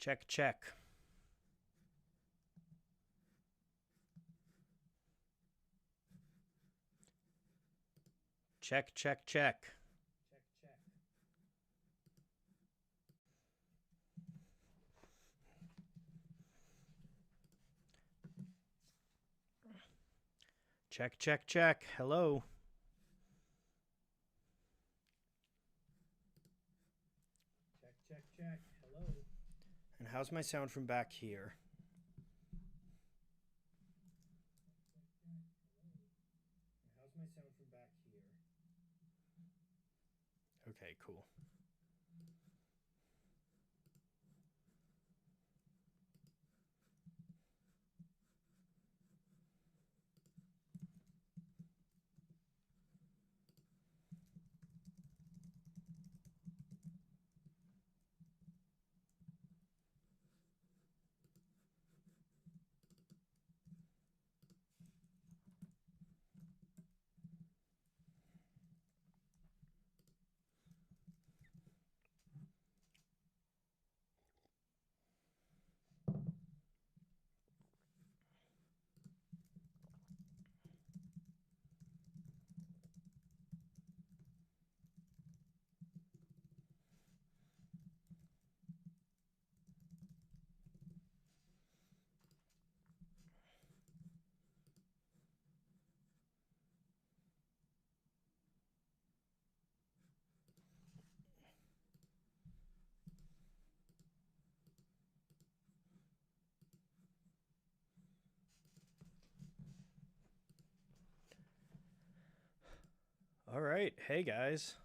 Check, check. Check, check, check. Check, check, check. Hello. Check, check, check. Hello. And how's my sound from back here? How's my sound from back here? Okay, cool. All right. Hey, guys.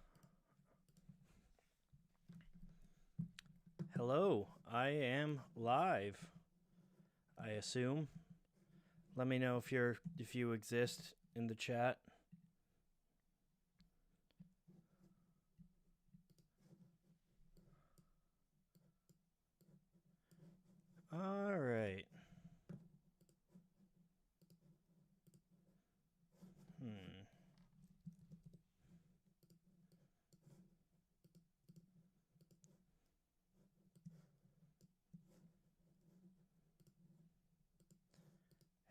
Hello. I am live, I assume. Let me know if you exist in the chat. All right.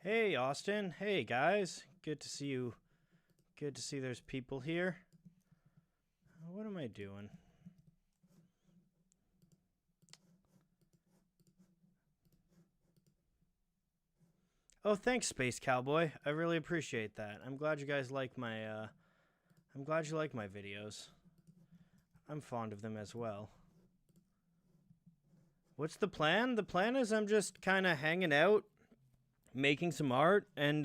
Hey, Austin. Hey, guys. Good to see you. Good to see there's people here. What am I doing? Oh, thanks, Space Cowboy. I really appreciate that. I'm glad you guys like my, I'm glad you like my videos. I'm fond of them as well. What's the plan? The plan is I'm just kind of hanging out, making some art, and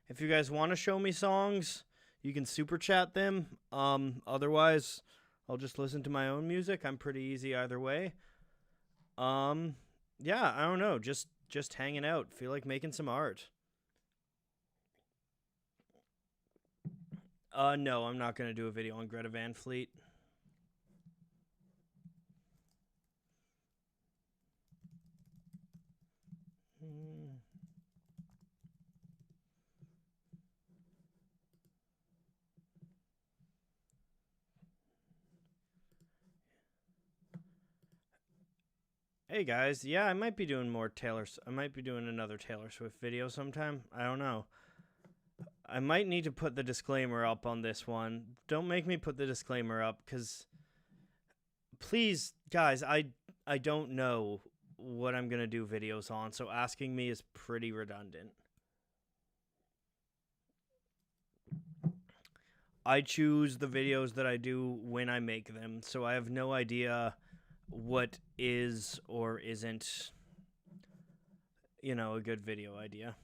if you guys want to show me songs, you can super chat them. Otherwise, I'll just listen to my own music. I'm pretty easy either way. Yeah, I don't know, just hanging out. Feel like making some art. No, I'm not gonna do a video on Greta Van Fleet. Hey guys, yeah, I might be doing more I might be doing another Taylor Swift video sometime. I don't know. I might need to put the disclaimer up on this one. Don't make me put the disclaimer up, because please, guys, I don't know what I'm gonna do videos on, so asking me is pretty redundant. I choose the videos that I do when I make them, so I have no idea what is or isn't, you know, a good video idea.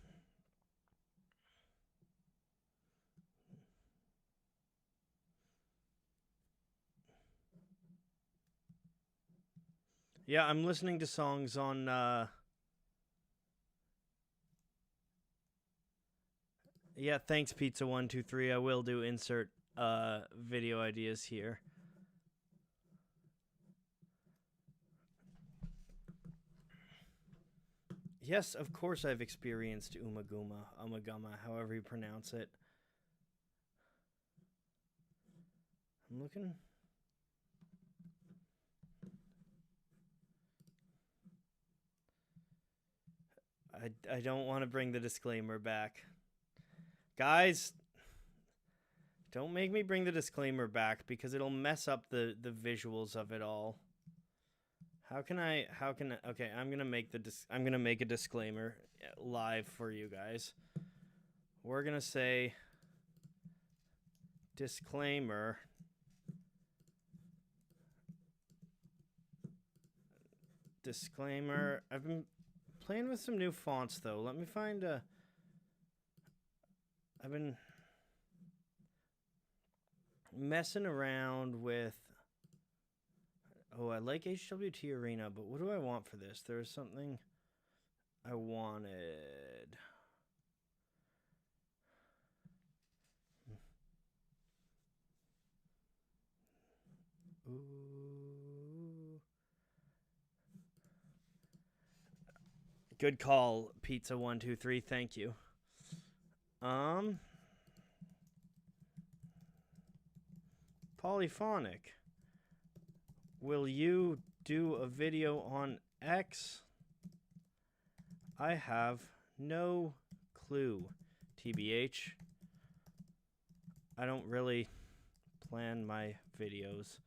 Yeah, I'm listening to songs on, yeah, thanks, Pizza123. I will do insert video ideas here. Yes, of course I've experienced Umaguma, however you pronounce it. I'm looking. I don't want to bring the disclaimer back. Guys, don't make me bring the disclaimer back because it'll mess up the visuals of it all. Okay, I'm going to make a disclaimer live for you guys. We're going to say disclaimer. I've been playing with some new fonts though. Let me find I've been messing around with. Oh, I like HWT Arena, but what do I want for this? There's something I wanted. Ooh. Good call, Pizza123. Thank you. Polyphonic. Will you do a video on X? I have no clue, TBH. I don't really plan my videos,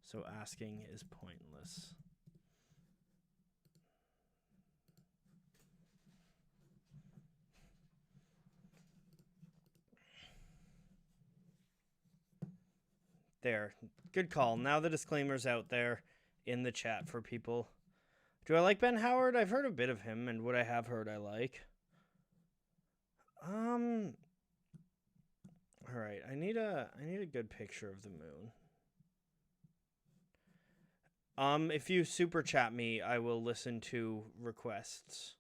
so asking is pointless. There. Good call. Now the disclaimer's out there in the chat for people. Do I like Ben Howard? I've heard a bit of him, and what I have heard I like. Alright, I need a good picture of the moon. If you super chat me, I will listen to requests.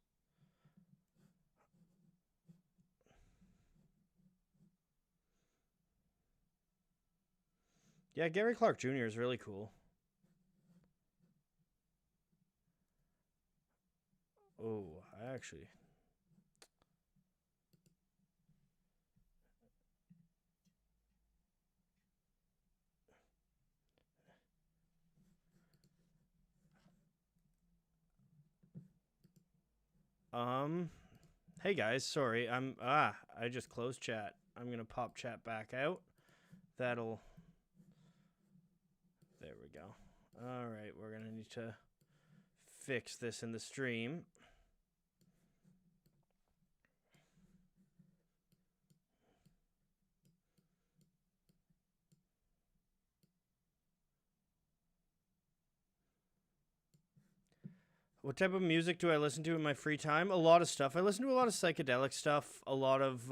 Yeah, Gary Clark Jr. is really cool. Oh, I actually... Hey guys, sorry, I just closed chat. I'm gonna pop chat back out. There we go. Alright, we're gonna need to fix this in the stream. What type of music do I listen to in my free time? A lot of stuff. I listen to a lot of psychedelic stuff, a lot of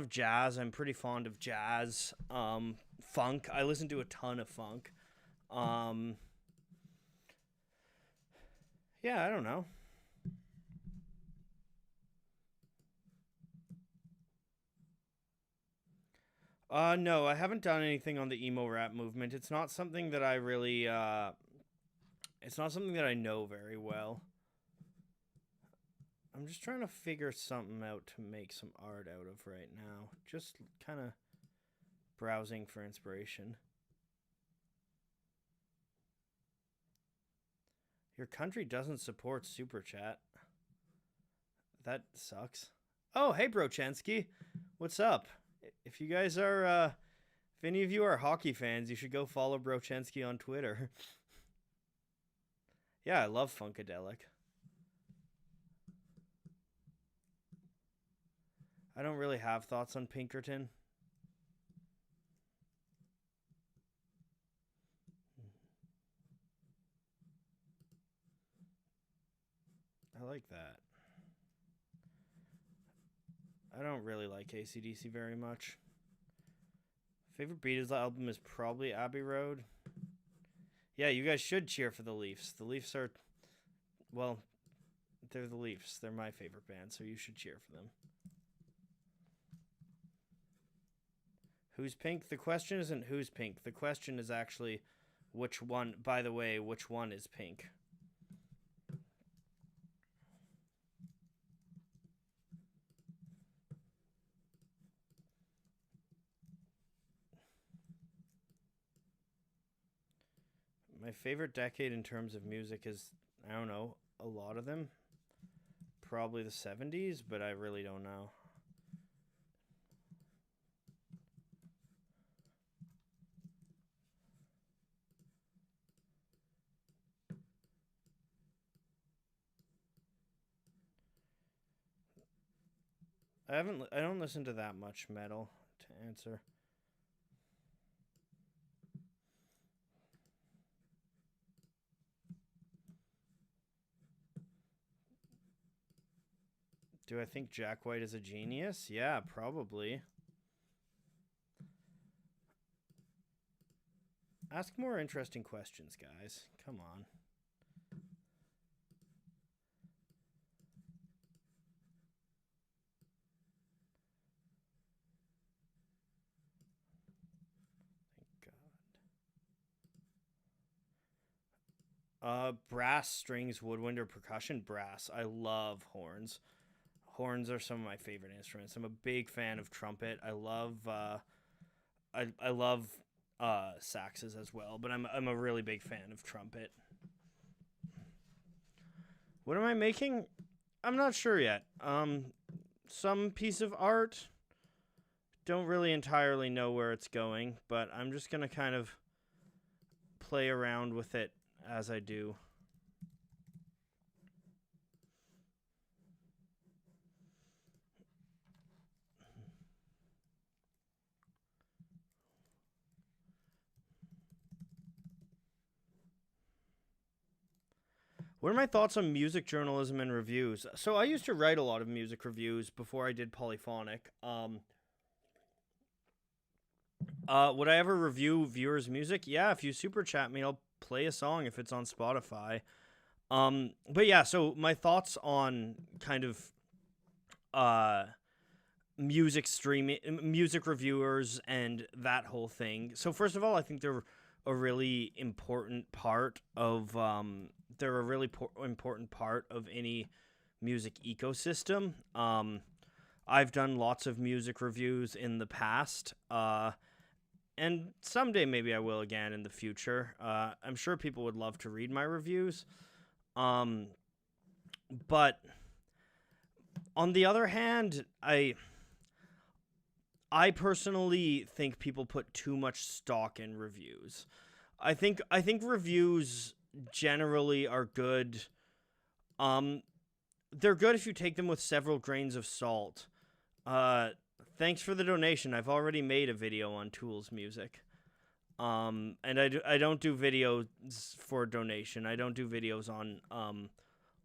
jazz. I'm pretty fond of jazz. Funk. I listen to a ton of funk. Yeah, I don't know. No, I haven't done anything on the emo rap movement. It's not something that I really, it's not something that I know very well. I'm just trying to figure something out to make some art out of right now. Just kind of browsing for inspiration. Your country doesn't support Super Chat. That sucks. Oh, hey, Brochensky. What's up? If you guys are, if any of you are hockey fans, you should go follow Brochensky on Twitter. Yeah, I love Funkadelic. I don't really have thoughts on Pinkerton. I like that. I don't really like AC/DC very much. Favorite Beatles album is probably Abbey Road. Yeah, you guys should cheer for the Leafs. The Leafs are, well, they're the Leafs. They're my favorite band, so you should cheer for them. Who's pink? The question isn't who's pink. The question is actually which one, by the way, which one is pink? My favorite decade in terms of music is, I don't know, a lot of them. probably the 70s, but I really don't know. I don't listen to that much metal to answer. Do I think Jack White is a genius? Yeah, probably. Ask more interesting questions, guys. Come on. Brass, strings, woodwind, or percussion? Brass. I love horns. Horns are some of my favorite instruments. I'm a big fan of trumpet. I love I love saxes as well, but I'm a really big fan of trumpet. What am I making? I'm not sure yet. Some piece of art. Don't really entirely know where it's going, but I'm just gonna kind of play around with it as I do. What are my thoughts on music journalism and reviews? So I used to write a lot of music reviews before I did Polyphonic. Would I ever review viewers' music? Yeah, if you super chat me, I'll play a song if it's on Spotify. But yeah, so my thoughts on kind of music streaming, music reviewers, and that whole thing. So first of all, I think they're a really important part of important part of any music ecosystem. I've done lots of music reviews in the past, and someday maybe I will again in the future. I'm sure people would love to read my reviews. But on the other hand, I personally think people put too much stock in reviews. I think reviews generally are good. They're good if you take them with several grains of salt. Thanks for the donation. I've already made a video on Tool's music. And I don't do videos for donation. I don't do videos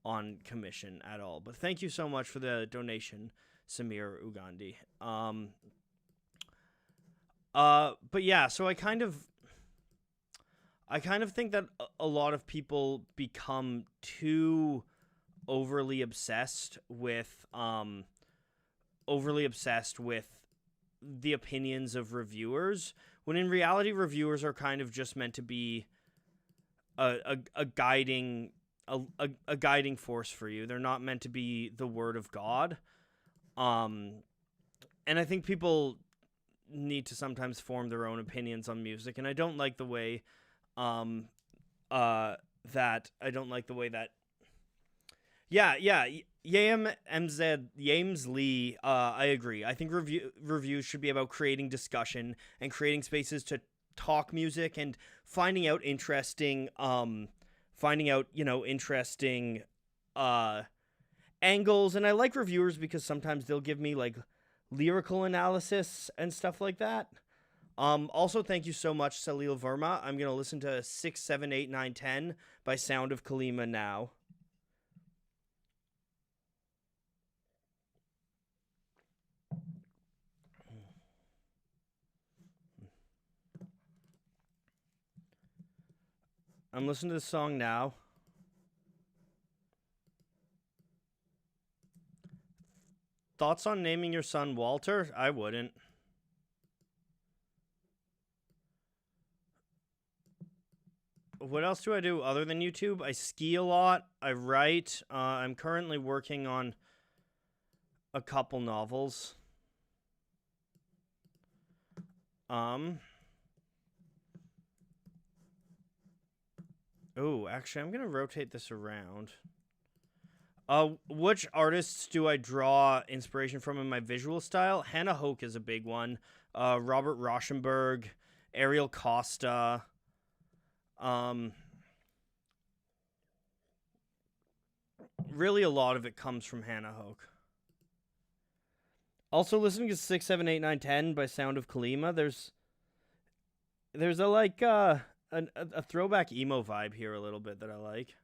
on commission at all. But thank you so much for the donation, Samir Ugandi. But yeah, so I kind of think that a lot of people become too overly obsessed with the opinions of reviewers, when in reality reviewers are kind of just meant to be a guiding force for you. They're not meant to be the word of God. And I think people need to sometimes form their own opinions on music, and I don't like the way that Yames Lee, I agree. I think reviews should be about creating discussion and creating spaces to talk music and finding out interesting angles. And I like reviewers because sometimes they'll give me like lyrical analysis and stuff like that. Also, thank you so much, Salil Verma. I'm going to listen to 6, 7, 8, 9, 10 by Sound of Kalima now. I'm listening to this song now. Thoughts on naming your son Walter? I wouldn't. What else do I do other than YouTube? I ski a lot. I write. I'm currently working on a couple novels. Oh, actually, I'm going to rotate this around. Which artists do I draw inspiration from in my visual style? Hannah Hoke is a big one. Robert Rauschenberg, Ariel Costa. Really, a lot of it comes from Hannah Hoke. Also, listening to 6, 7, 8, 9, 10 by Sound of Kalima, there's a like a throwback emo vibe here a little bit that I like.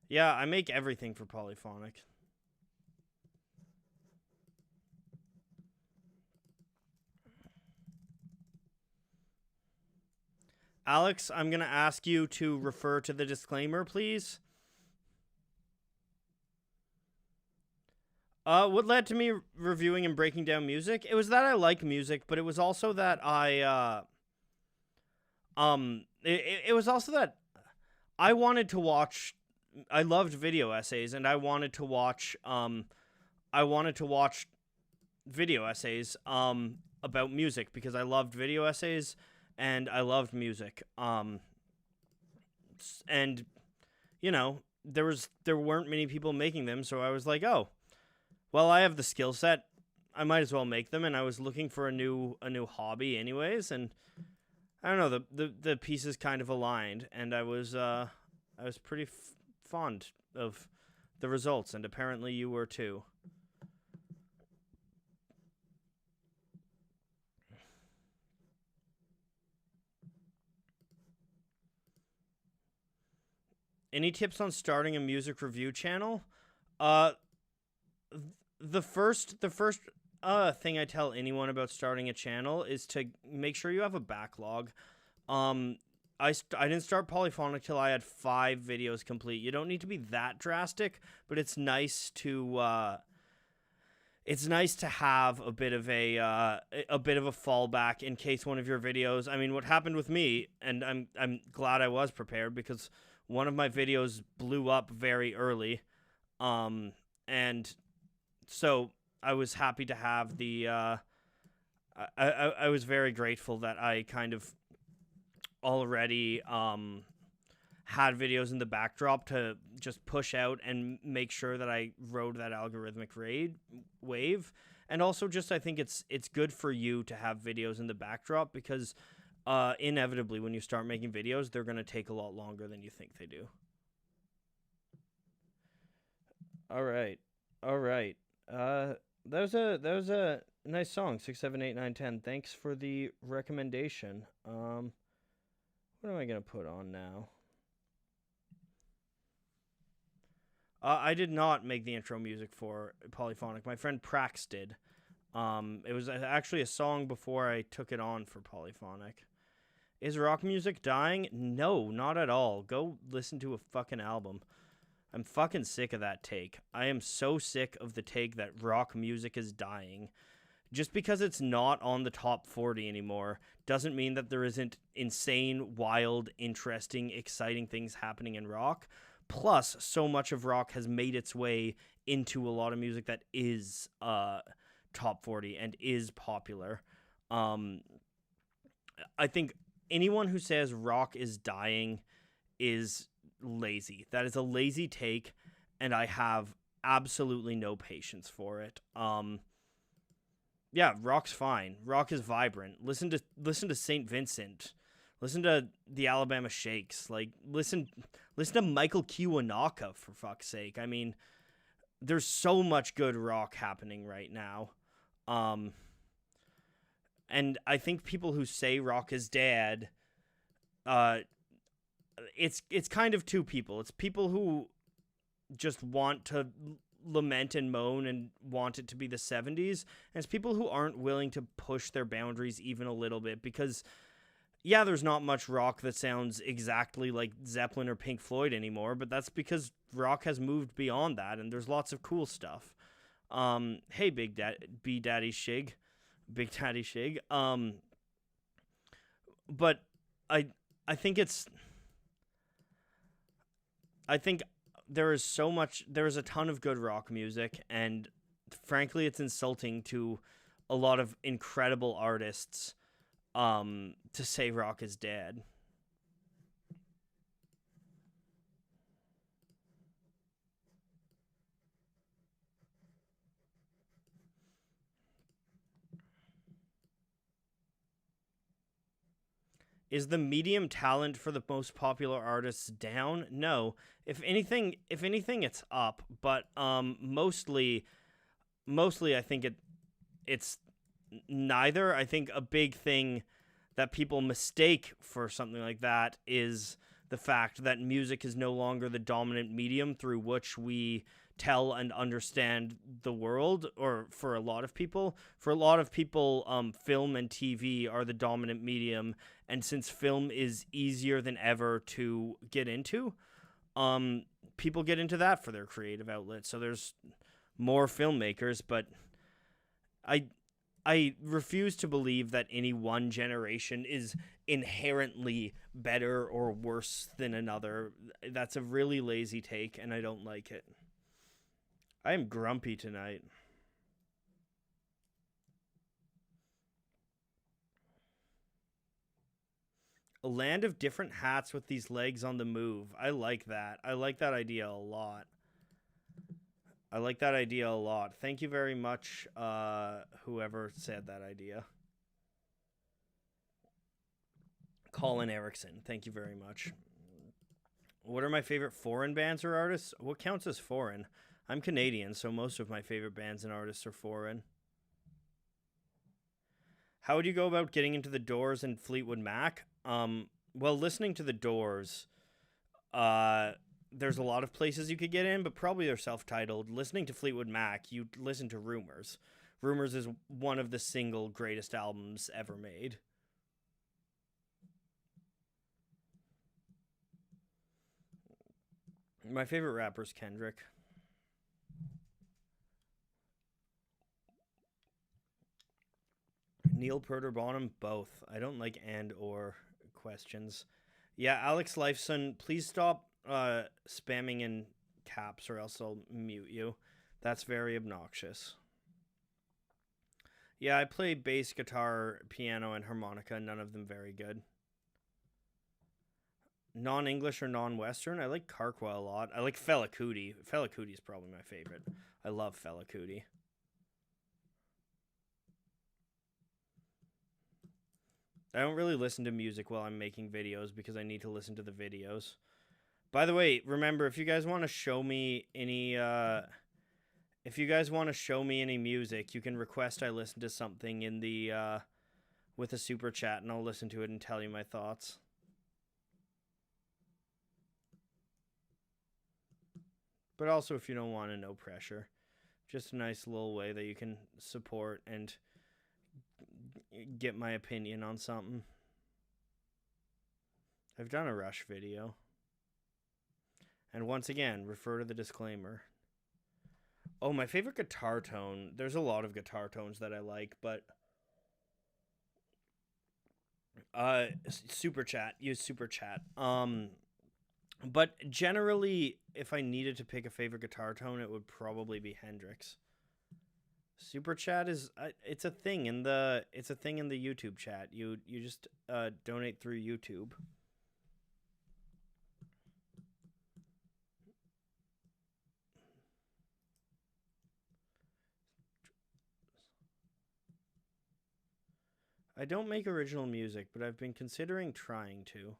Yeah, I make everything for Polyphonic. Alex, I'm going to ask you to refer to the disclaimer, please. What led to me reviewing and breaking down music? It was that I like music, but it was also that it was also that I wanted to watch. I loved video essays, and I wanted to watch video essays about music because I loved video essays and I loved music. And you know, there weren't many people making them, so I was like, oh, well, I have the skill set. I might as well make them, and I was looking for a new hobby anyways, and I don't know, the pieces kind of aligned, and I was pretty fond of the results, and apparently you were too. Any tips on starting a music review channel? The first thing I tell anyone about starting a channel is to make sure you have a backlog. I didn't start Polyphonic till I had 5 videos complete. You don't need to be that drastic, but it's nice to have a bit of a fallback in case one of your videos. I mean, what happened with me, and I'm glad I was prepared because one of my videos blew up very early, and so I was happy to have the. I was very grateful that I kind of already had videos in the backdrop to just push out and make sure that I rode that algorithmic wave. And also just I think it's good for you to have videos in the backdrop because inevitably when you start making videos, they're going to take a lot longer than you think they do. All right. That was a nice song, 6, 7, 8, 9, 10. Thanks for the recommendation. What am I going to put on now? I did not make the intro music for Polyphonic. My friend Prax did. It was actually a song before I took it on for Polyphonic. Is rock music dying? No, not at all. Go listen to a fucking album. I'm fucking sick of that take. I am so sick of the take that rock music is dying. Just because it's not on the top 40 anymore doesn't mean that there isn't insane, wild, interesting, exciting things happening in rock. Plus, so much of rock has made its way into a lot of music that is top 40 and is popular. I think anyone who says rock is dying is lazy. That is a lazy take, and I have absolutely no patience for it. Yeah, rock's fine. Rock is vibrant. Listen to St. Vincent. Listen to the Alabama Shakes. Like listen to Michael Kiwanuka, for fuck's sake. I mean, there's so much good rock happening right now. And I think people who say rock is dead, it's kind of two people. It's people who just want to lament and moan and want it to be the 70s, and it's people who aren't willing to push their boundaries even a little bit because yeah, there's not much rock that sounds exactly like Zeppelin or Pink Floyd anymore, but that's because rock has moved beyond that and there's lots of cool stuff. Hey Big Daddy Shig. But I think there is a ton of good rock music, and frankly, it's insulting to a lot of incredible artists to say rock is dead. Is the medium talent for the most popular artists down? No. If anything, it's up. But mostly I think it's neither. I think a big thing that people mistake for something like that is the fact that music is no longer the dominant medium through which we tell and understand the world. Or for a lot of people, film and TV are the dominant medium, and since film is easier than ever to get into, people get into that for their creative outlet. So there's more filmmakers, but I refuse to believe that any one generation is inherently better or worse than another. That's a really lazy take, and I don't like it. I am grumpy tonight. A land of different hats with these legs on the move. I like that. I like that idea a lot. Thank you very much, whoever said that idea. Colin Erickson, thank you very much. What are my favorite foreign bands or artists? What counts as foreign? I'm Canadian, so most of my favorite bands and artists are foreign. How would you go about getting into the Doors and Fleetwood Mac? Well, listening to the Doors, there's a lot of places you could get in, but probably they're self-titled. Listening to Fleetwood Mac, you listen to Rumors. Rumors is one of the single greatest albums ever made. My favorite rapper is Kendrick. Neil Peart or Bonham? Both. I don't like and or questions. Yeah, Alex Lifeson, please stop spamming in caps or else I'll mute you. That's very obnoxious. Yeah, I play bass, guitar, piano, and harmonica. None of them very good. Non-English or non-Western? I like Carquois a lot. I like Fela Kuti. Fela Kuti is probably my favorite. I love Fela Kuti. I don't really listen to music while I'm making videos because I need to listen to the videos. By the way, remember, if you guys want to show me any music, you can request I listen to something in the with a super chat, and I'll listen to it and tell you my thoughts. But also, if you don't want to, no pressure. Just a nice little way that you can support and get my opinion on something. I've done a Rush video. And once again, refer to the disclaimer. Oh, my favorite guitar tone. There's a lot of guitar tones that I like, but super chat. Use super chat. But generally, if I needed to pick a favorite guitar tone, it would probably be Hendrix. Super chat is it's a thing in the YouTube chat. You just donate through YouTube. I don't make original music, but I've been considering trying to.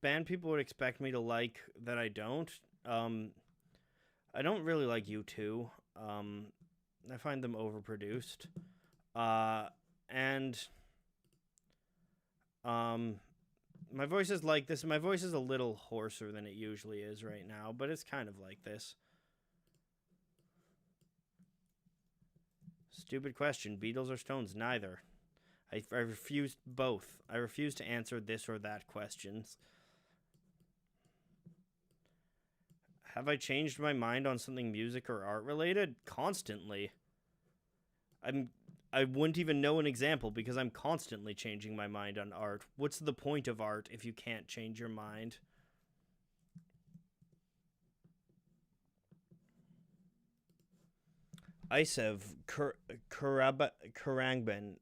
Band people would expect me to like that I don't. I don't really like U2. I find them overproduced. And my voice is like this. My voice is a little hoarser than it usually is right now, but it's kind of like this. Stupid question. Beatles or Stones? Neither. I refuse both. I refuse to answer this or that questions. Have I changed my mind on something music or art related? Constantly. I wouldn't even know an example because I'm constantly changing my mind on art. What's the point of art if you can't change your mind? Isev Karangben.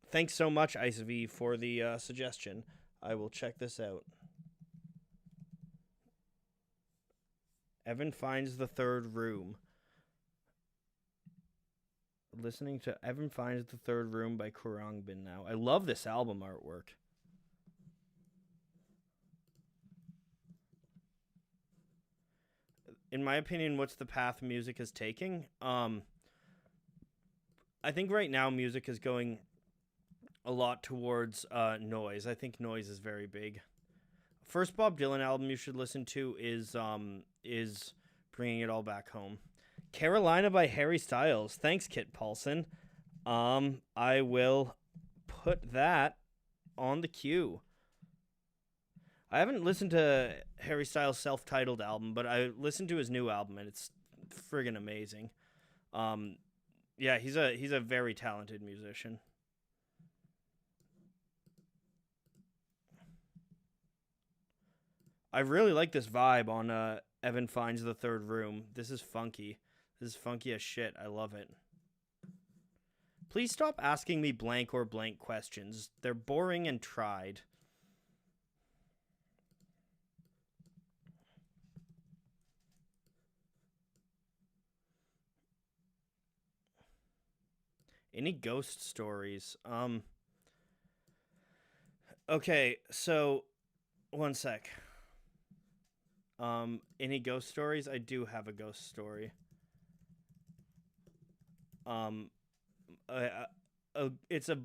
Thanks so much, Isev, for the suggestion. I will check this out. Evan Finds the Third Room. Listening to Evan Finds the Third Room by Karangbin now. I love this album artwork. In my opinion, what's the path music is taking? I think right now music is going a lot towards noise. I think noise is very big. First Bob Dylan album you should listen to is Bringing It All Back Home. Carolina by Harry Styles. Thanks, Kit Paulson. I will put that on the queue. I haven't listened to Harry Styles' self-titled album, but I listened to his new album, and it's friggin' amazing. Yeah, he's a very talented musician. I really like this vibe on Evan Finds the Third Room. This is funky. This is funky as shit. I love it. Please stop asking me blank or blank questions. They're boring and tried. Any ghost stories? Okay, so one sec. Any ghost stories? I do have a ghost story. It's a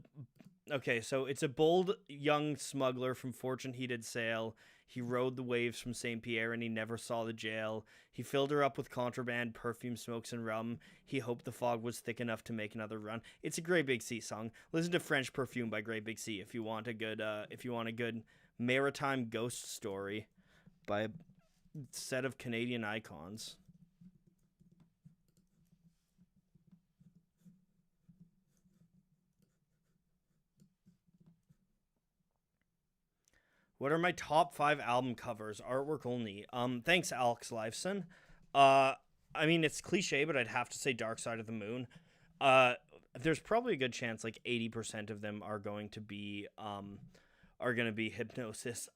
okay. So it's a bold young smuggler from fortune-heated sail. He rode the waves from Saint Pierre, and he never saw the jail. He filled her up with contraband, perfume, smokes, and rum. He hoped the fog was thick enough to make another run. It's a Great Big Sea song. Listen to French Perfume by Great Big Sea if you want a good maritime ghost story by a set of Canadian icons. What are my top 5 album covers? Artwork only. Thanks, Alex Lifeson. I mean, it's cliche, but I'd have to say Dark Side of the Moon. There's probably a good chance like 80% of them are going to be Hypnosis.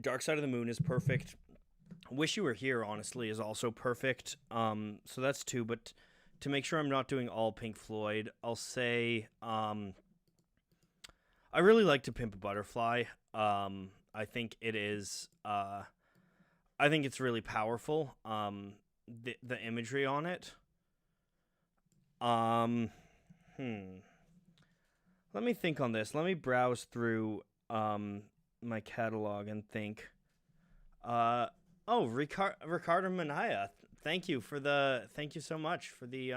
Dark Side of the Moon is perfect. Wish You Were Here, honestly, is also perfect. So that's 2, but to make sure I'm not doing all Pink Floyd, I'll say I really like To Pimp a Butterfly. I think it is. I think it's really powerful. The imagery on it. Let me think on this. Let me browse through my catalog and think. Ricardo Manaya. Thank you so much for the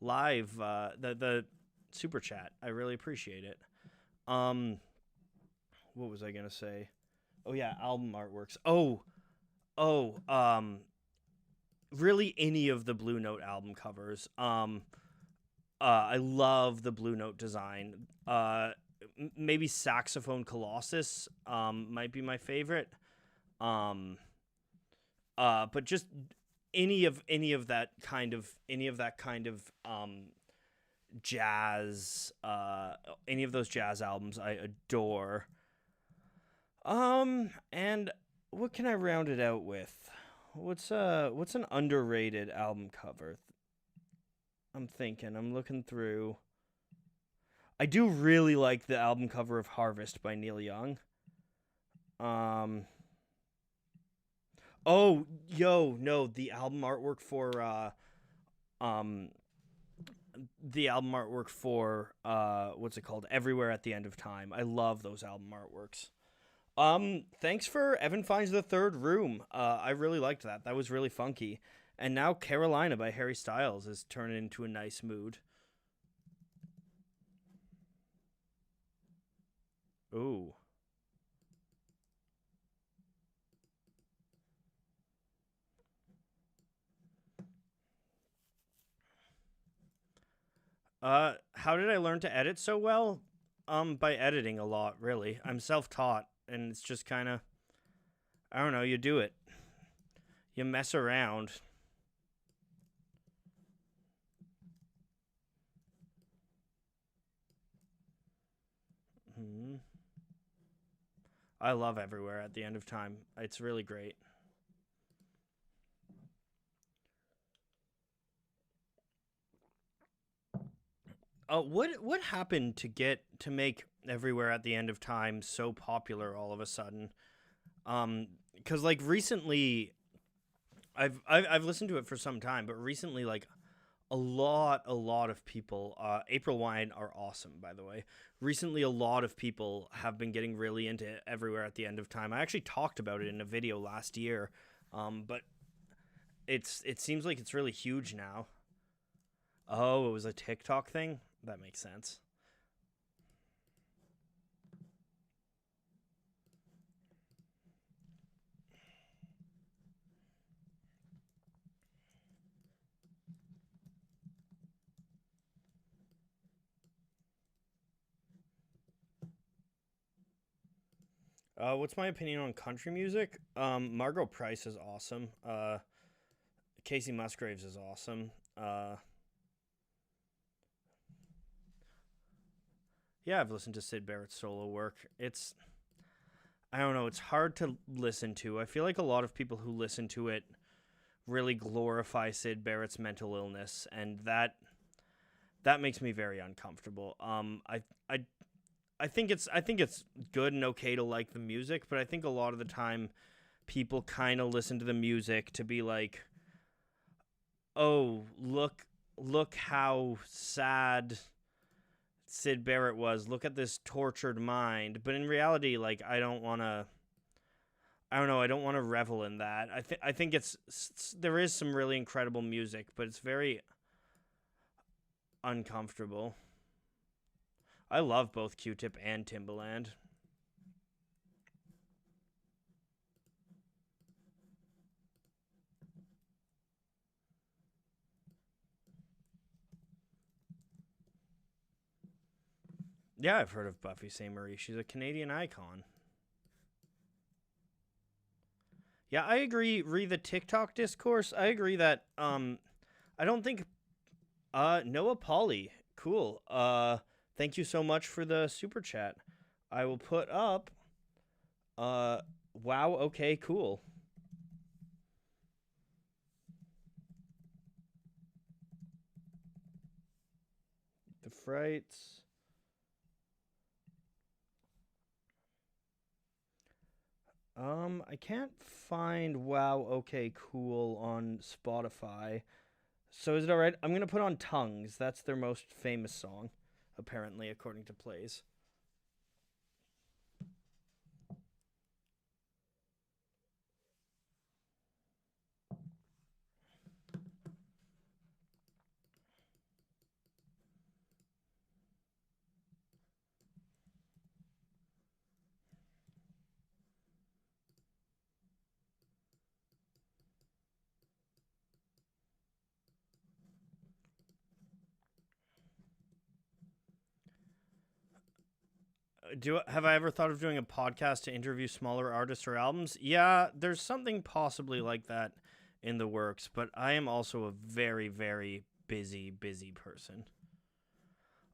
live the super chat. I really appreciate it. What was I gonna say? Oh yeah, album artworks. Really any of the Blue Note album covers. I love the Blue Note design. Maybe Saxophone Colossus might be my favorite. But just any of that kind of jazz, any of those jazz albums I adore. And what can I round it out with? What's an underrated album cover? I'm looking through. I do really like the album cover of Harvest by Neil Young. The album artwork for what's it called? Everywhere at the End of Time. I love those album artworks. Thanks for Evan Finds the Third Room. I really liked that. That was really funky. And now Carolina by Harry Styles is turning into a nice mood. Ooh. How did I learn to edit so well? By editing a lot, really. I'm self-taught, and it's just kind of, I don't know, you do it. You mess around. Hmm. I love Everywhere at the End of Time. It's really great. What happened to make Everywhere at the End of Time so popular all of a sudden? Because like recently, I've listened to it for some time, but recently, like a lot of people. April Wine are awesome, by the way. Recently, a lot of people have been getting really into Everywhere at the End of Time. I actually talked about it in a video last year, but it seems like it's really huge now. Oh, it was a TikTok thing. That makes sense. What's my opinion on country music? Margot Price is awesome. Casey Musgraves is awesome. Yeah, I've listened to Sid Barrett's solo work. I don't know, it's hard to listen to. I feel like a lot of people who listen to it really glorify Sid Barrett's mental illness, and that makes me very uncomfortable. I think it's good and okay to like the music, but I think a lot of the time people kind of listen to the music to be like, "Oh, look how sad Sid Barrett was. Look at this tortured mind." But in reality, like I don't know, I don't want to revel in that. I think there is some really incredible music, but it's very uncomfortable. I love both Q-Tip and Timbaland. Yeah, I've heard of Buffy St. Marie. She's a Canadian icon. Yeah, I agree. Re the TikTok discourse. I agree that I don't think Noah Polly. Cool. Thank you so much for the super chat. I will put up uh wow, okay, cool. The frights. I can't find wow, okay, cool on Spotify. So is it alright? I'm gonna put on Tongues. That's their most famous song, apparently, according to plays. Do have I ever thought of doing a podcast to interview smaller artists or albums? Yeah, there's something possibly like that in the works, but I am also a very, very busy person.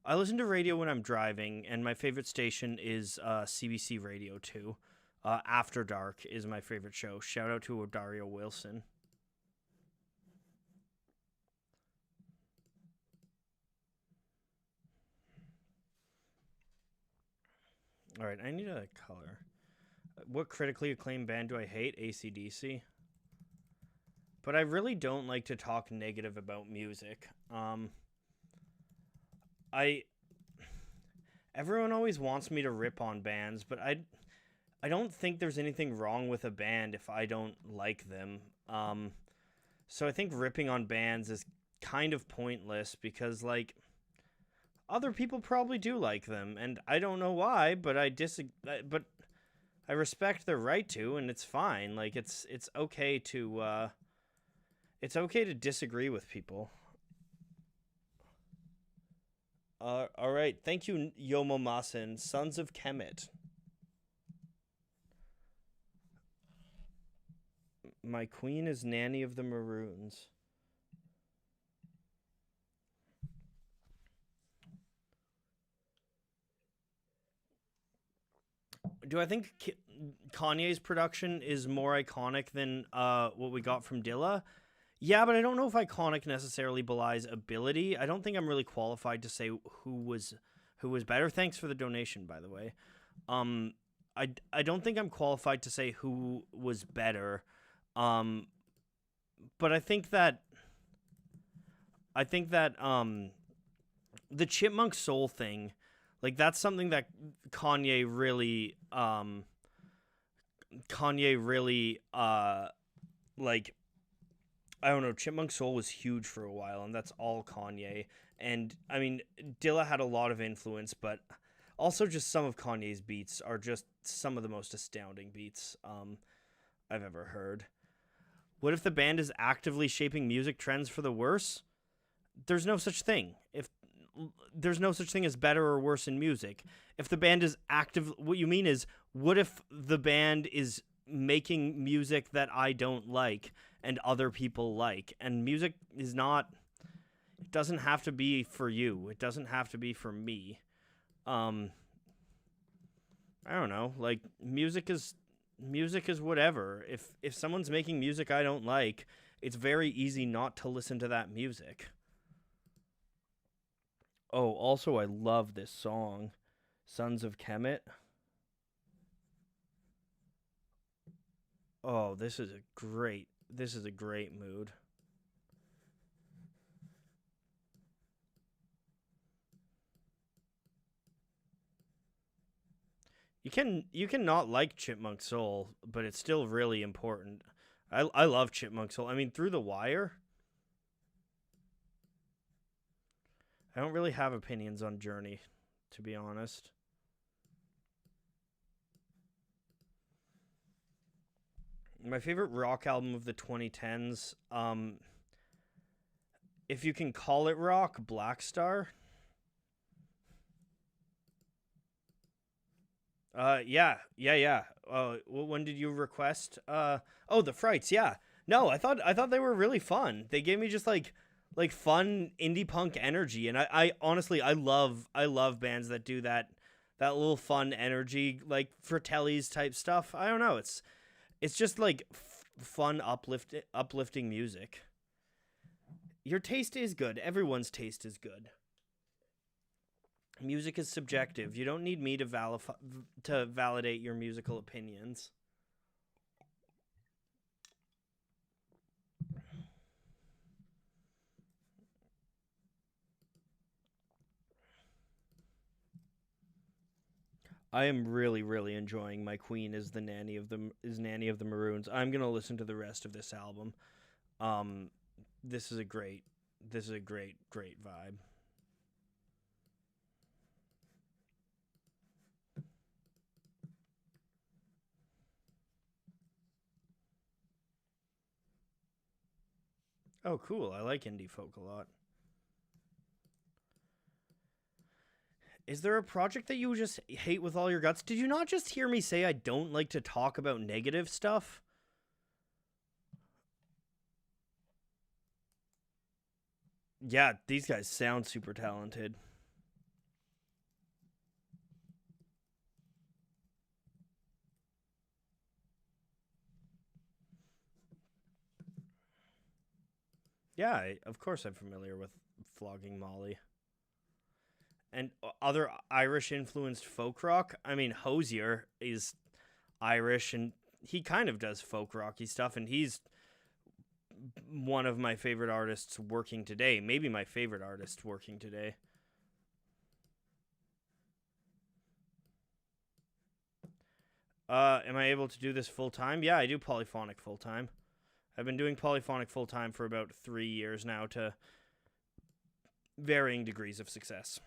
I listen to radio when I'm driving, and my favorite station is CBC Radio 2. After Dark is my favorite show. Shout out to Dario Wilson. All right, I need a color. What critically acclaimed band do I hate? AC/DC. But I really don't like to talk negative about music. I everyone always wants me to rip on bands, but I don't think there's anything wrong with a band if I don't like them. So I think ripping on bands is kind of pointless because like other people probably do like them, and I don't know why, but but I respect their right to, and it's fine. Like it's okay to disagree with people. All right. Thank you, Yomomasen, Sons of Kemet. My queen is Nanny of the Maroons. Do I think Kanye's production is more iconic than what we got from Dilla? Yeah, but I don't know if iconic necessarily belies ability. I don't think I'm really qualified to say who was better. Thanks for the donation, by the way. I don't think I'm qualified to say who was better. But I think that the Chipmunk Soul thing, like that's something that Kanye really like, I don't know, Chipmunk Soul was huge for a while, and that's all Kanye. And I mean, Dilla had a lot of influence, but also just some of Kanye's beats are just some of the most astounding beats I've ever heard. What if the band is actively shaping music trends for the worse? There's no such thing. If there's no such thing as better or worse in music. If the band is active, what you mean is, what if the band is making music that I don't like and other people like? And music is not, it doesn't have to be for you. It doesn't have to be for me. I don't know. Like, music is whatever. If someone's making music I don't like, it's very easy not to listen to that music. Oh, also I love this song, Sons of Kemet. Oh, this is a great mood. You can not like Chipmunk Soul, but it's still really important. I love Chipmunk Soul. I mean, Through the Wire. I don't really have opinions on Journey, to be honest. My favorite rock album of the 2010s, if you can call it rock, Black Star. Yeah. When did you request? Oh, the Frights. Yeah. No, I thought they were really fun. They gave me just like fun indie punk energy, and I honestly I love bands that do that little fun energy, like Fratelli's type stuff. I don't know. It's just like fun uplifting music. Your taste is good. Everyone's taste is good. Music is subjective. You don't need me to validate your musical opinions. I am really enjoying My Queen is Nanny of the Maroons. I'm gonna listen to the rest of this album. This is a great vibe. Oh, cool. I like indie folk a lot. Is there a project that you just hate with all your guts? Did you not just hear me say I don't like to talk about negative stuff? Yeah, these guys sound super talented. Yeah, of course I'm familiar with Flogging Molly. And other Irish influenced folk rock. I mean, Hosier is Irish, and he kind of does folk rocky stuff, and he's one of my favorite artists working today. Maybe my favorite artist working today. Am I able to do this full time? Yeah, I do Polyphonic full time. I've been doing Polyphonic full time for about 3 years now, to varying degrees of success.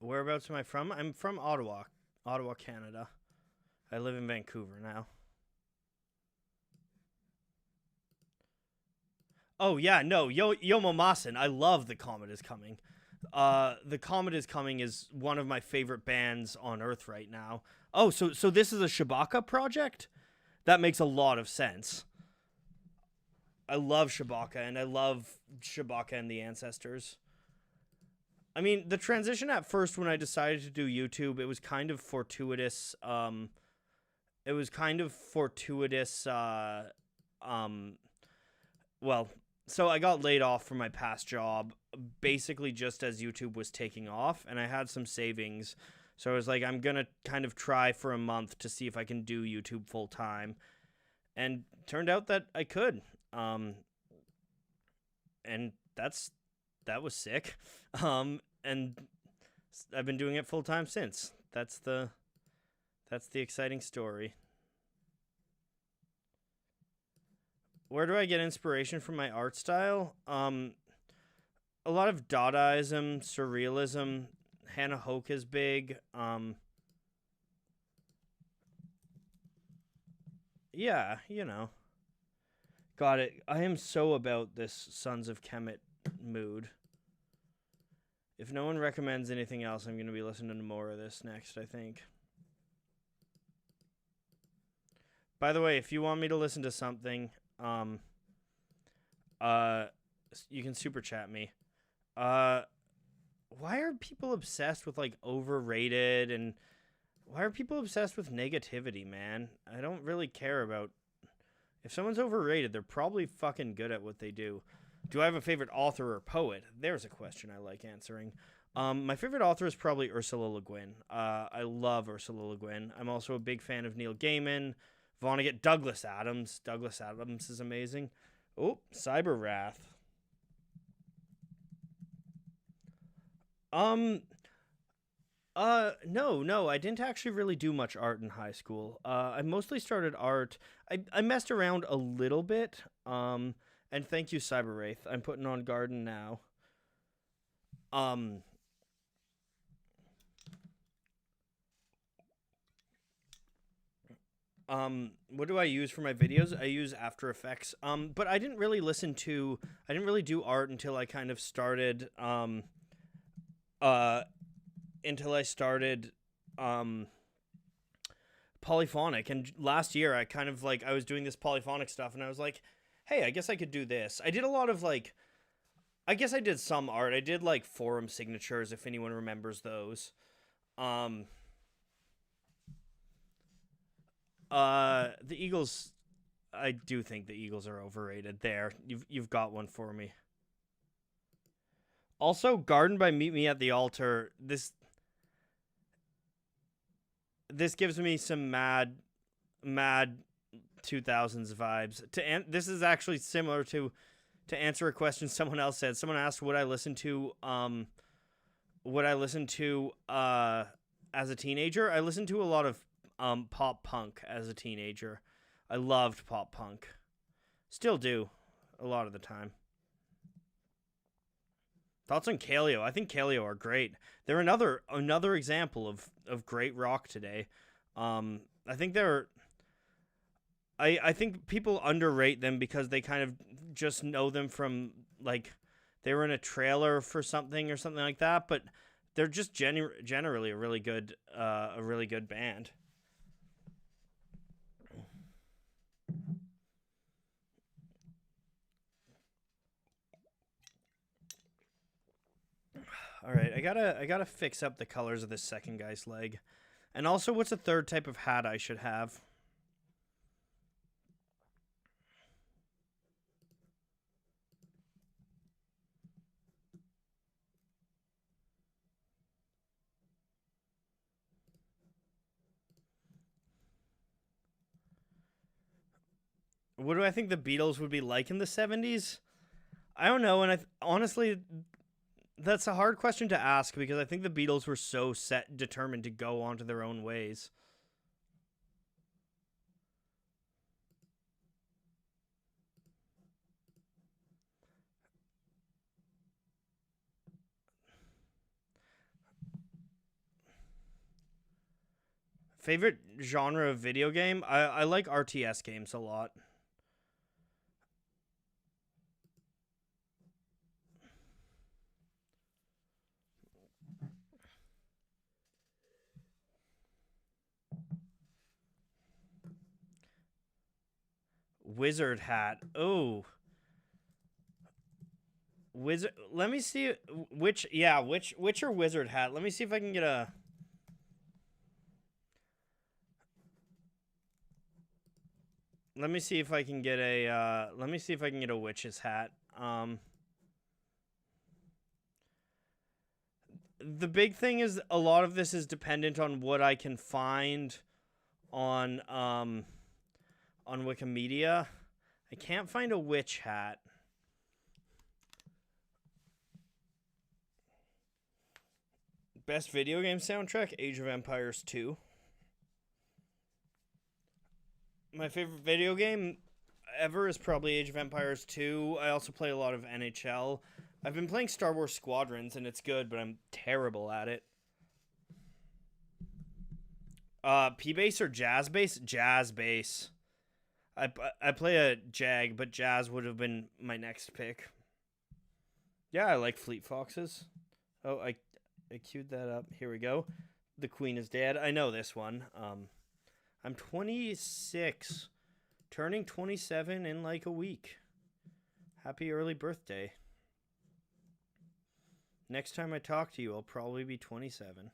Whereabouts am I from? I'm from Ottawa, Canada. I live in Vancouver now. Oh yeah, no, Yomomasen. I love The Comet Is Coming. The Comet Is Coming is one of my favorite bands on Earth right now. Oh, so this is a Shabaka project? That makes a lot of sense. I love Shabaka, and I love Shabaka and the Ancestors. I mean, the transition at first when I decided to do YouTube, it was kind of fortuitous. It was kind of fortuitous. Well, so I got laid off from my past job, basically just as YouTube was taking off, and I had some savings. So I was like, I'm going to kind of try for a month to see if I can do YouTube full time. And turned out that I could. And that was sick. And I've been doing it full time since. That's the exciting story. Where do I get inspiration from my art style? A lot of Dadaism, surrealism. Hannah Hoke is big. Yeah, you know. Got it. I am so about this Sons of Kemet mood. If no one recommends anything else, I'm going to be listening to more of this next, I think. By the way, if you want me to listen to something, you can super chat me. Why are people obsessed with like overrated, and why are people obsessed with negativity, man? I don't really care about. If someone's overrated, they're probably fucking good at what they do. Do I have a favorite author or poet? There's a question I like answering. My favorite author is probably Ursula Le Guin. I love Ursula Le Guin. I'm also a big fan of Neil Gaiman, Vonnegut, Douglas Adams. Douglas Adams is amazing. Oh, Cyber Wrath. No, I didn't actually really do much art in high school. I mostly started art. I messed around a little bit. And thank you, Cyber Wraith. I'm putting on Garden now. What do I use for my videos? I use After Effects. But I didn't really do art until I kind of started, Polyphonic. And last year I kind of I was doing this Polyphonic stuff and I was like, hey, I guess I could do this. I did a lot of I guess I did some art. I did forum signatures, if anyone remembers those. The Eagles, I do think the Eagles are overrated. There, you've got one for me. Also, Garden by Meet Me at the Altar. This gives me some mad 2000s vibes. This is actually similar to answer a question someone else said. Someone asked what I listened to as a teenager. I listened to a lot of pop punk as a teenager. I loved pop punk. Still do a lot of the time. Thoughts on Kaleo? I think Kaleo are great. They're another example of great rock today. I think I think people underrate them because they kind of just know them from they were in a trailer for something or something like that, but they're just generally a really good band. All right, I gotta fix up the colors of this second guy's leg. And also, what's a third type of hat I should have? What do I think the Beatles would be like in the 70s? I don't know, and honestly, that's a hard question to ask because I think the Beatles were so determined to go onto their own ways. Favorite genre of video game? I like RTS games a lot. Wizard hat. Oh. Wizard. Let me see which. Yeah, which are wizard hat. Let me see if I can get a. Let me see if I can get a. Let me see if I can get a witch's hat. The big thing is a lot of this is dependent on what I can find on Wikimedia. I can't find a witch hat. Best video game soundtrack, Age of Empires 2. My favorite video game ever is probably Age of Empires 2. I also play a lot of NHL. I've been playing Star Wars Squadrons, and it's good, but I'm terrible at it. P-Bass or Jazz Bass? Jazz Bass. I play a Jag, but Jazz would have been my next pick. Yeah, I like Fleet Foxes. Oh, I queued that up. Here we go. The Queen is Dead. I know this one. I'm 26. Turning 27 in like a week. Happy early birthday. Next time I talk to you, I'll probably be 27.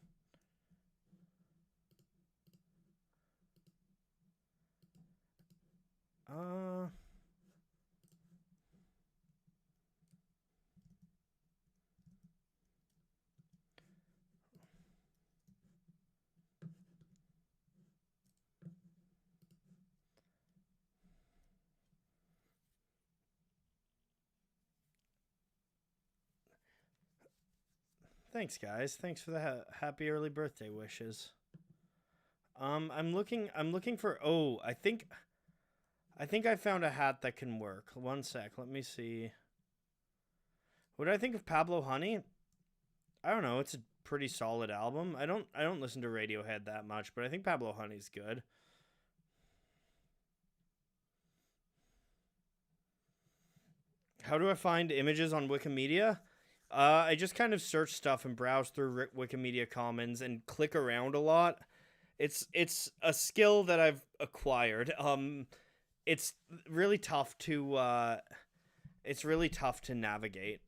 Thanks, guys. Thanks for the happy early birthday wishes. I'm looking for. Oh, I think I found a hat that can work. One sec. Let me see. What do I think of Pablo Honey? I don't know. It's a pretty solid album. I don't listen to Radiohead that much, but I think Pablo Honey's good. How do I find images on Wikimedia? I just kind of search stuff and browse through Wikimedia Commons and click around a lot. It's a skill that I've acquired. It's really tough to navigate.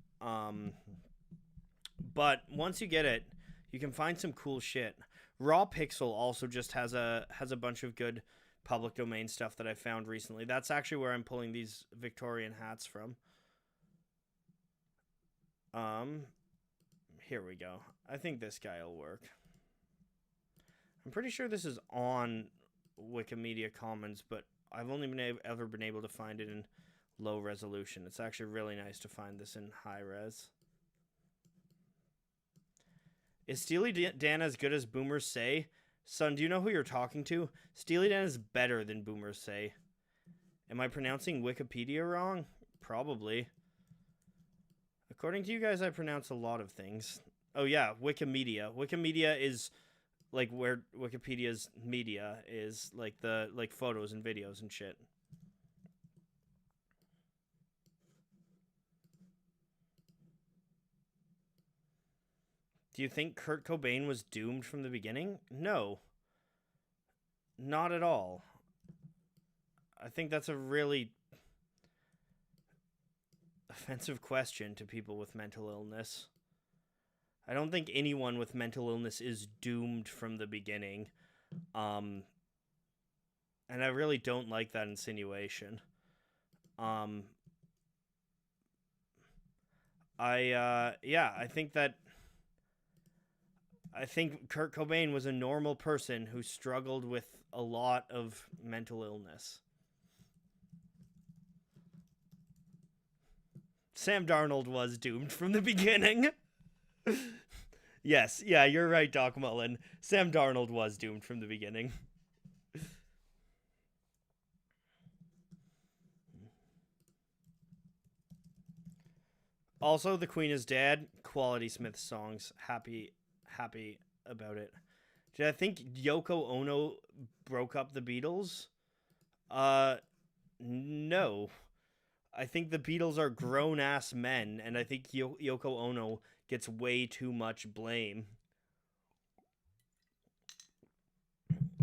But once you get it, you can find some cool shit. Raw Pixel also just has a bunch of good public domain stuff that I found recently. That's actually where I'm pulling these Victorian hats from. Here we go. I think this guy will work. I'm pretty sure this is on Wikimedia Commons, but I've only ever been able to find it in low resolution. It's actually really nice to find this in high res. Is Steely Dan as good as boomers say? Son, do you know who you're talking to? Steely Dan is better than boomers say. Am I pronouncing Wikipedia wrong? Probably. According to you guys, I pronounce a lot of things. Oh yeah, Wikimedia. Wikimedia is like where Wikipedia's media is, like the photos and videos and shit. Do you think Kurt Cobain was doomed from the beginning? No. Not at all. I think that's a really offensive question to people with mental illness. I don't think anyone with mental illness is doomed from the beginning. And I really don't like that insinuation. I think Kurt Cobain was a normal person who struggled with a lot of mental illness. Sam Darnold was doomed from the beginning. Yes, yeah, you're right, Doc Mullen. Sam Darnold was doomed from the beginning. Also, The Queen is Dead. Quality Smith songs. Happy about it. Did I think Yoko Ono broke up the Beatles? No. I think the Beatles are grown-ass men, and I think Yoko Ono gets way too much blame.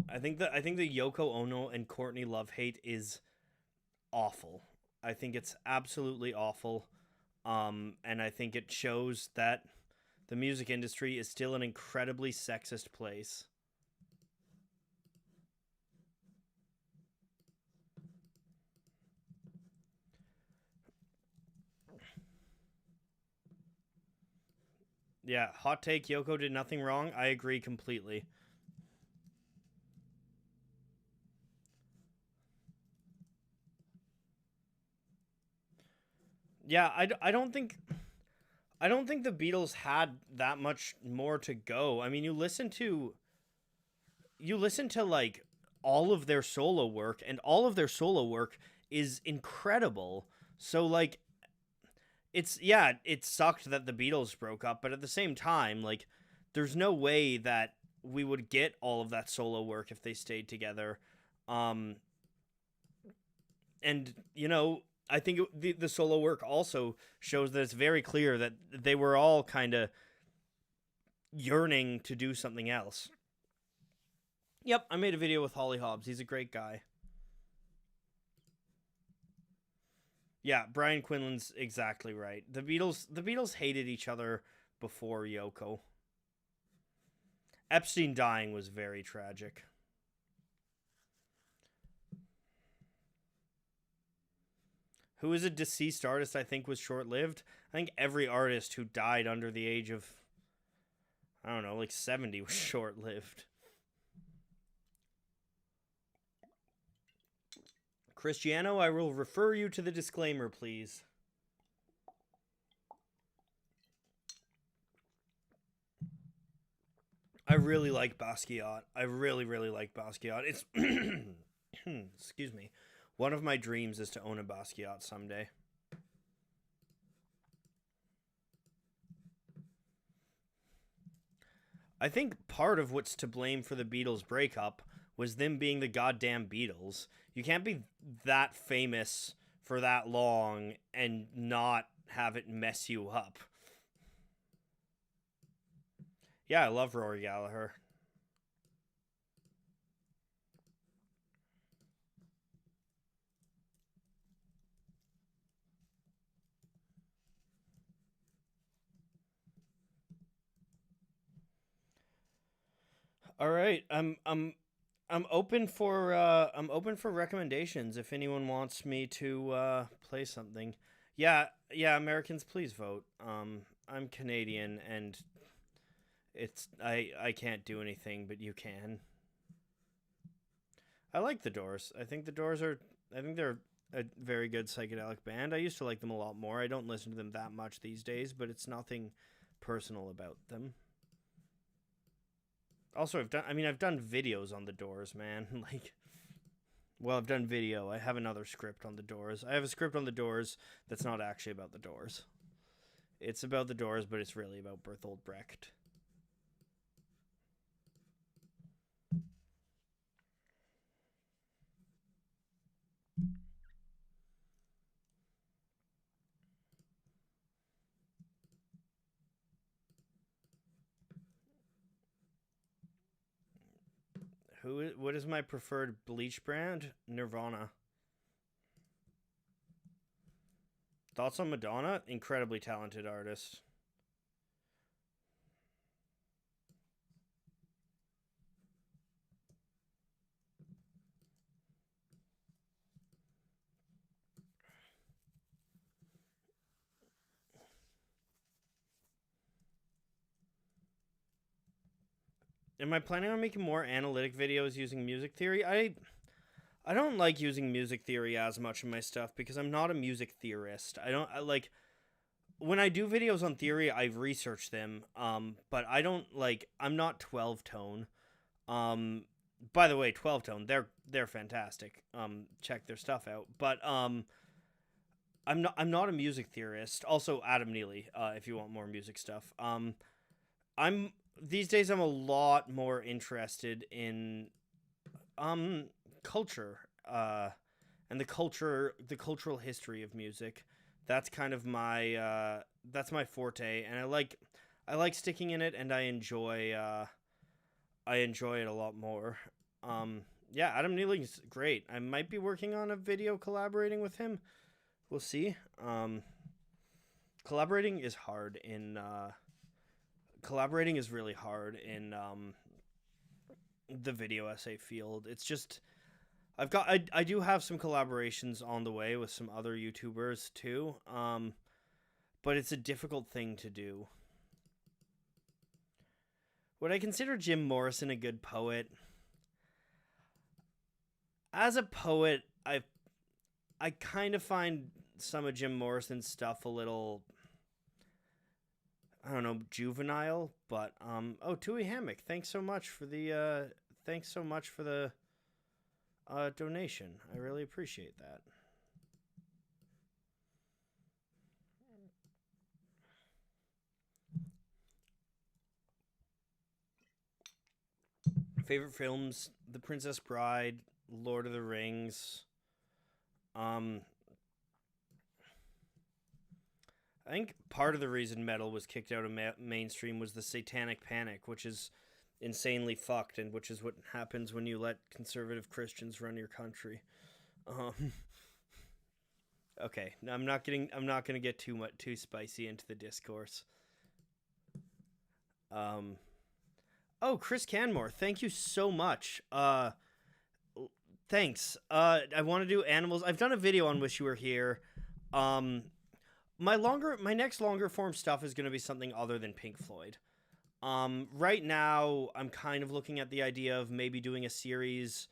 I think the Yoko Ono and Courtney Love hate is awful. I think it's absolutely awful. And I think it shows that the music industry is still an incredibly sexist place. Yeah, hot take, Yoko did nothing wrong. I agree completely. Yeah, I don't think the Beatles had that much more to go. I mean, you listen to like all of their solo work, and all of their solo work is incredible. So like it sucked that the Beatles broke up, but at the same time, like there's no way that we would get all of that solo work if they stayed together. Um and I think the solo work also shows that it's very clear that they were all kind of yearning to do something else. Yep, I made a video with Holly Hobbs. He's a great guy. Yeah, Brian Quinlan's exactly right. The Beatles hated each other before Yoko. Epstein dying was very tragic. Who is a deceased artist I think was short-lived? I think every artist who died under the age of, I don't know, like 70 was short-lived. Cristiano, I will refer you to the disclaimer, please. I really like Basquiat. I really, really like Basquiat. It's excuse me. One of my dreams is to own a Basquiat someday. I think part of what's to blame for the Beatles breakup was them being the goddamn Beatles. You can't be that famous for that long and not have it mess you up. Yeah, I love Rory Gallagher. All right, I'm open for recommendations if anyone wants me to play something. Yeah, Americans, please vote. I'm Canadian, and I can't do anything, but you can. I like the Doors. I think they're a very good psychedelic band. I used to like them a lot more. I don't listen to them that much these days, but it's nothing personal about them. Also, I've done videos on the Doors, man. Like, well, I've done video. I have another script on the Doors. I have a script on the Doors that's not actually about the Doors. It's about the Doors, but it's really about Bertolt Brecht. What is my preferred bleach brand? Nirvana. Thoughts on Madonna? Incredibly talented artist. Am I planning on making more analytic videos using music theory? I don't like using music theory as much in my stuff because I'm not a music theorist. I like when I do videos on theory, I've researched them. But I don't like I'm not 12 tone. Um by the way, 12 tone, they're fantastic. Check their stuff out. But I'm not a music theorist. Also Adam Neely, if you want more music stuff. I'm these days I'm a lot more interested in culture and the cultural history of music. That's kind of my that's my forte, and I like sticking in it, and I enjoy it a lot more. Yeah, Adam Nealing's great. I might be working on a video collaborating with him. We'll see. Collaborating is hard in collaborating is really hard in the video essay field. It's just I do have some collaborations on the way with some other YouTubers too. But it's a difficult thing to do. Would I consider Jim Morrison a good poet? As a poet, I kind of find some of Jim Morrison's stuff a little, I don't know, juvenile, but oh, Tui Hammock, thanks so much for the donation. I really appreciate that. Favorite films: The Princess Bride, Lord of the Rings. I think part of the reason metal was kicked out of mainstream was the Satanic Panic, which is insanely fucked, and which is what happens when you let conservative Christians run your country. Okay, I'm not gonna get too spicy into the discourse. Oh, Chris Canmore, thank you so much. Thanks. I want to do animals. I've done a video on Wish You Were Here. My next longer form stuff is gonna be something other than Pink Floyd. Right now, I'm kind of looking at the idea of maybe doing a series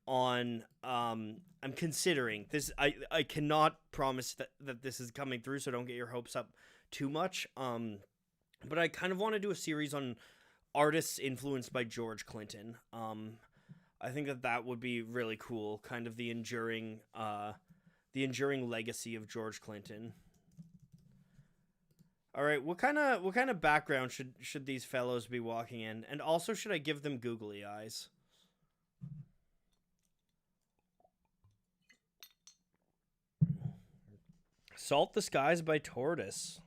on. I'm considering this. I cannot promise that this is coming through, so don't get your hopes up too much. But I kind of want to do a series on artists influenced by George Clinton. I think that would be really cool. Kind of the enduring legacy of George Clinton. All right, what kind of background should these fellows be walking in? And also, should I give them googly eyes? Salt the Skies by Tortoise.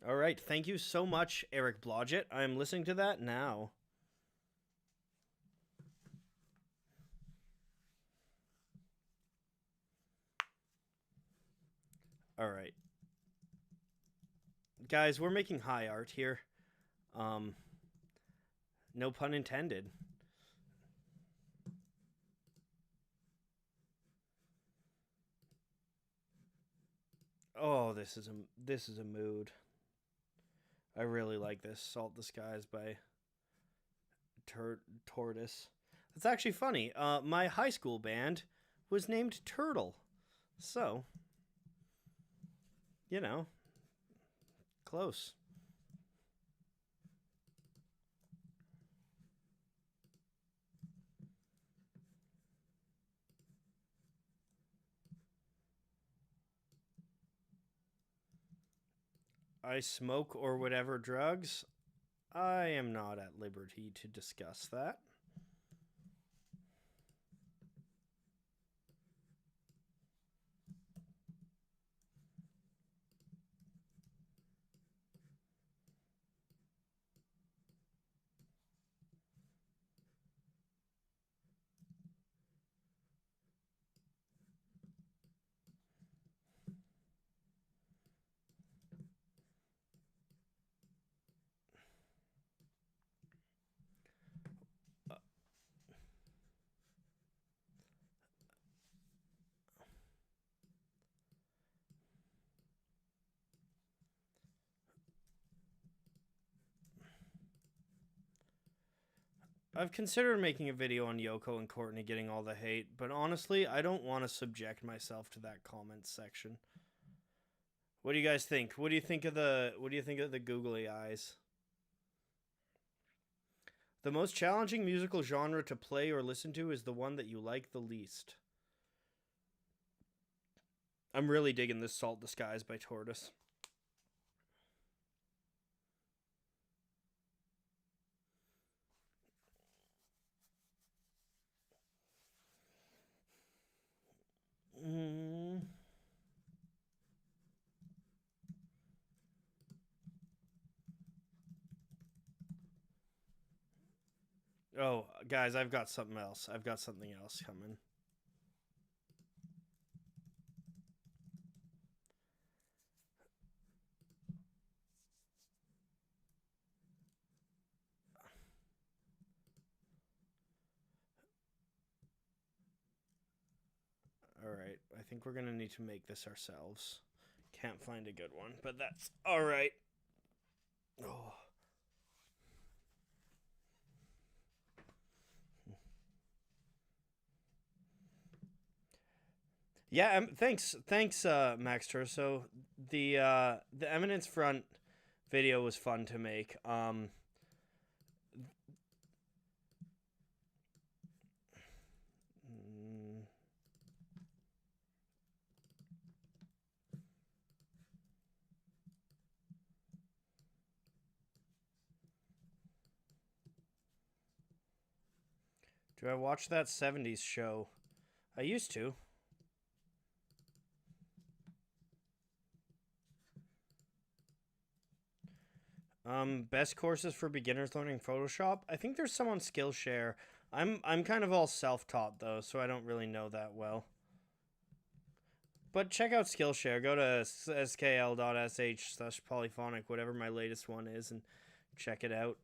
All right, thank you so much, Eric Blodgett. I'm listening to that now. All right. Guys, we're making high art here. No pun intended. Oh, this is a mood. I really like this. Salt the Skies by Tortoise. That's actually funny. My high school band was named Turtle. So, you know, close. I smoke or whatever drugs. I am not at liberty to discuss that. I've considered making a video on Yoko and Courtney getting all the hate, but honestly, I don't want to subject myself to that comments section. What do you guys think? What do you think of the googly eyes? The most challenging musical genre to play or listen to is the one that you like the least. I'm really digging this Salt Disguise by Tortoise. Oh, guys, I've got something else. I've got something else coming. Alright, I think we're gonna need to make this ourselves. Can't find a good one, but that's alright. Oh. Yeah, thanks, Max Turso. The Eminence Front video was fun to make. Do I watch that 70s show? I used to. Best courses for beginners learning Photoshop. I think there's some on Skillshare. I'm kind of all self-taught though, so I don't really know that well. But check out Skillshare. Go to skl.sh/polyphonic, whatever my latest one is, and check it out.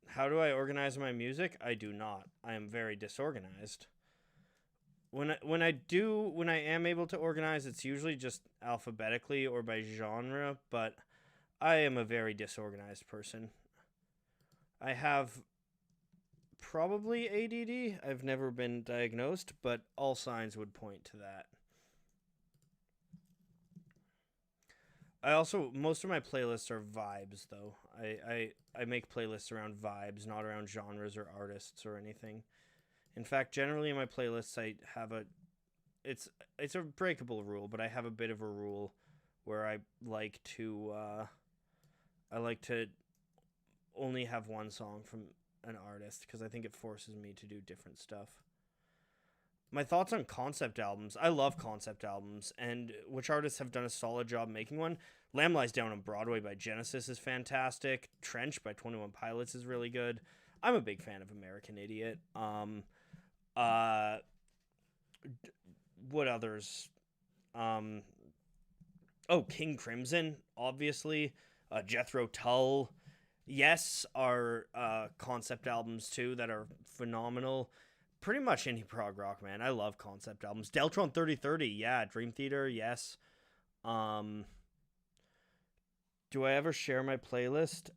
How do I organize my music? I do not. I am very disorganized. When I am able to organize, it's usually just alphabetically or by genre, but I am a very disorganized person. I have probably ADD. I've never been diagnosed, but all signs would point to that. Most of my playlists are vibes though. I make playlists around vibes, not around genres or artists or anything. In fact, generally in my playlists I have it's a breakable rule, but I have a bit of a rule where I like to only have one song from an artist because I think it forces me to do different stuff. My thoughts on concept albums. I love concept albums, and which artists have done a solid job making one? Lamb Lies Down on Broadway by Genesis is fantastic. Trench by 21 Pilots is really good. I'm a big fan of American Idiot. What others? King Crimson, obviously. Jethro Tull. Yes, are concept albums too that are phenomenal. Pretty much indie prog rock, man. I love concept albums. Deltron 3030, yeah. Dream Theater, yes. Do I ever share my playlist?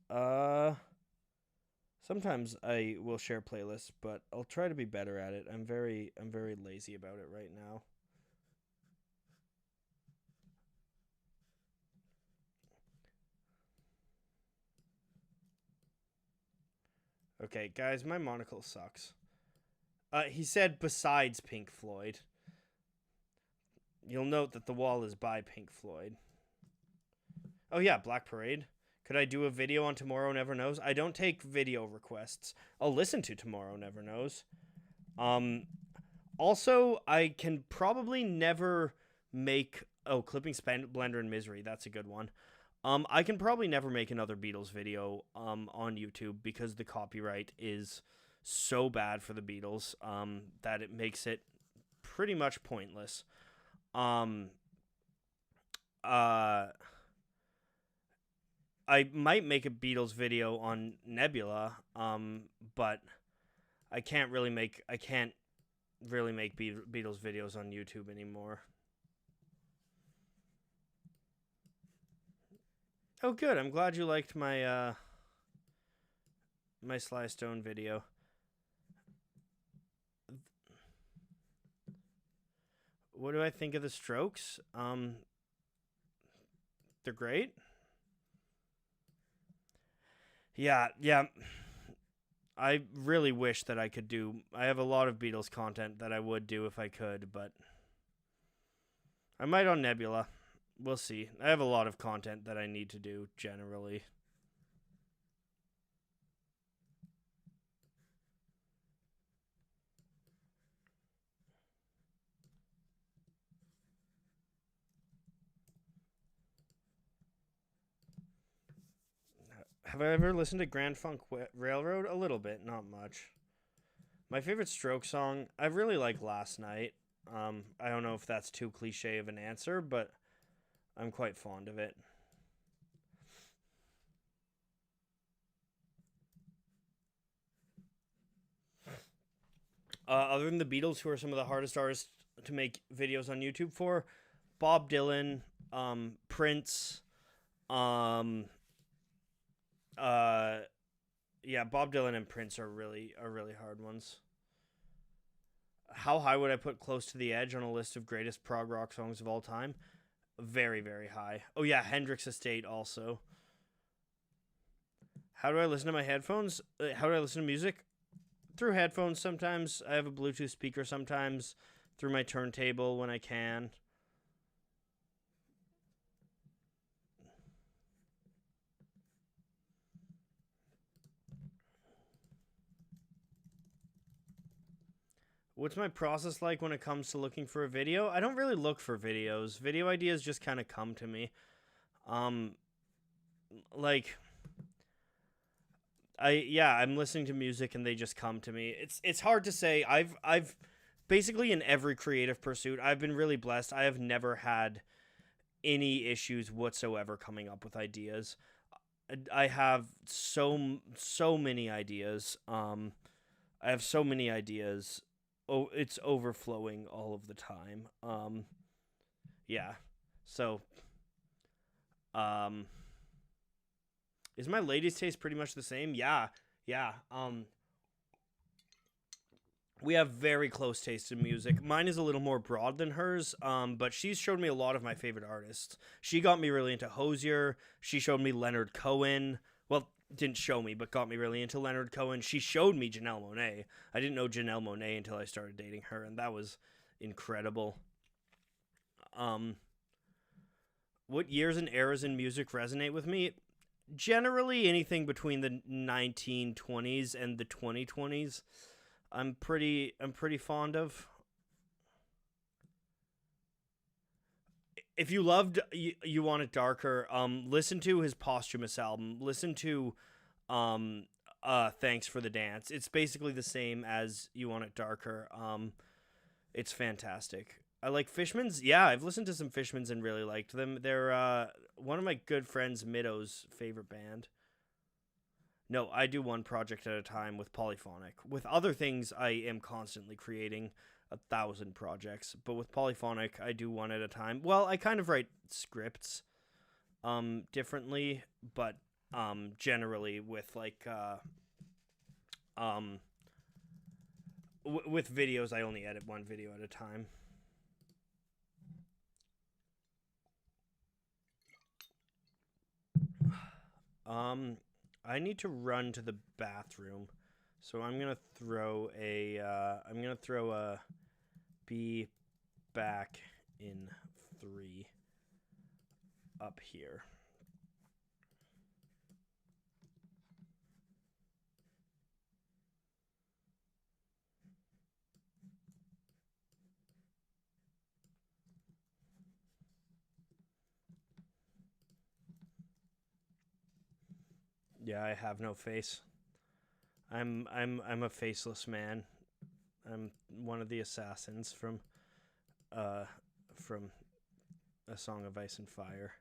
Sometimes I will share playlists, but I'll try to be better at it. I'm very lazy about it right now. Okay, guys, my monocle sucks. He said besides Pink Floyd. You'll note that The Wall is by Pink Floyd. Oh yeah, Black Parade. Could I do a video on Tomorrow Never Knows? I don't take video requests. I'll listen to Tomorrow Never Knows. Also, I can probably never make... Oh, Clipping Blender and Misery. That's a good one. I can probably never make another Beatles video on YouTube because the copyright is so bad for the Beatles that it makes it pretty much pointless. I might make a Beatles video on Nebula, but I can't really make Beatles videos on YouTube anymore. Oh, good. I'm glad you liked my my Sly Stone video. What do I think of the Strokes? They're great. Yeah. I really wish that I could do. I have a lot of Beatles content that I would do if I could, but I might on Nebula. We'll see. I have a lot of content that I need to do generally. Have I ever listened to Grand Funk Railroad? A little bit, not much. My favorite Stroke song, I really like Last Night. I don't know if that's too cliche of an answer, but I'm quite fond of it. Other than the Beatles, who are some of the hardest artists to make videos on YouTube for, Bob Dylan, Prince, um, uh, yeah, Bob Dylan and Prince are really hard ones. How high would I put Close to the Edge on a list of greatest prog rock songs of all time? Very high. Oh yeah, Hendrix Estate also. How do I listen to my headphones? How do I listen to music? Through headphones sometimes. I have a Bluetooth speaker sometimes. Through my turntable when I can. What's my process like when it comes to looking for a video? I don't really look for videos. Video ideas just kind of come to me. Like I'm listening to music and they just come to me. It's hard to say. I've basically in every creative pursuit, I've been really blessed. I have never had any issues whatsoever coming up with ideas. I have so many ideas. I have so many ideas. Oh, it's overflowing all of the time. Yeah. So, um, is my lady's taste pretty much the same? Yeah. We have very close taste in music. Mine is a little more broad than hers, but she's showed me a lot of my favorite artists. She got me really into Hozier. She showed me Leonard Cohen. Well, didn't show me, but got me really into Leonard Cohen. She showed me Janelle Monáe. I didn't know Janelle Monáe until I started dating her, and that was incredible. What years and eras in music resonate with me? Generally, anything between the 1920s and the 2020s. I'm pretty fond of. If you loved You Want It Darker, listen to his posthumous album. Listen to Thanks for the Dance. It's basically the same as You Want It Darker. It's fantastic. I like Fishmans. Yeah, I've listened to some Fishmans and really liked them. They're one of my good friends Middo's favorite band. No, I do one project at a time with Polyphonic. With other things, I am constantly creating 1,000 projects, but with Polyphonic, I do one at a time. Well, I kind of write scripts, differently, but generally with with videos, I only edit one video at a time. I need to run to the bathroom, so I'm gonna throw a be back in 3 up here. Yeah, I have no face. I'm a faceless man. I'm one of the assassins from A Song of Ice and Fire.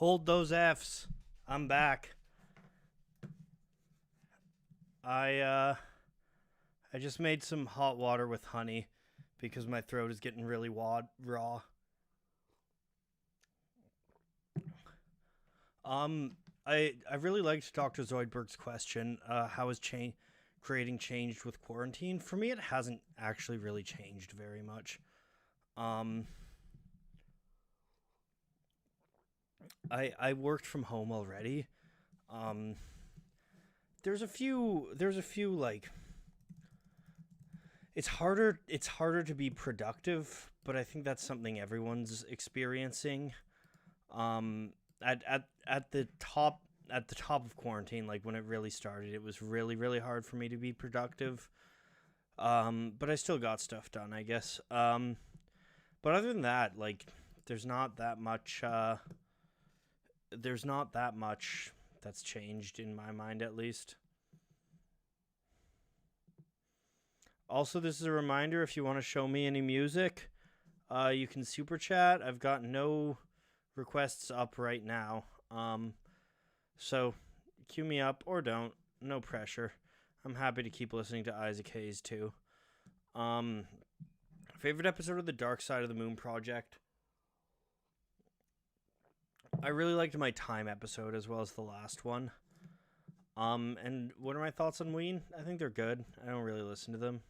Hold those Fs. I'm back. I just made some hot water with honey because my throat is getting really raw. I really liked Dr. Zoidberg's question. How has creating changed with quarantine? For me, it hasn't actually really changed very much. I worked from home already. There's a few like it's harder to be productive, but I think that's something everyone's experiencing. At the top of quarantine, like when it really started, it was really hard for me to be productive. But I still got stuff done, I guess. But other than that, like there's not that much that's changed in my mind, at least. Also, this is a reminder, if you want to show me any music, you can super chat. I've got no requests up right now. So cue me up or don't. No pressure. I'm happy to keep listening to Isaac Hayes too. Favorite episode of the Dark Side of the Moon project? I really liked my Time episode as well as the last one. And what are my thoughts on Ween? I think they're good. I don't really listen to them.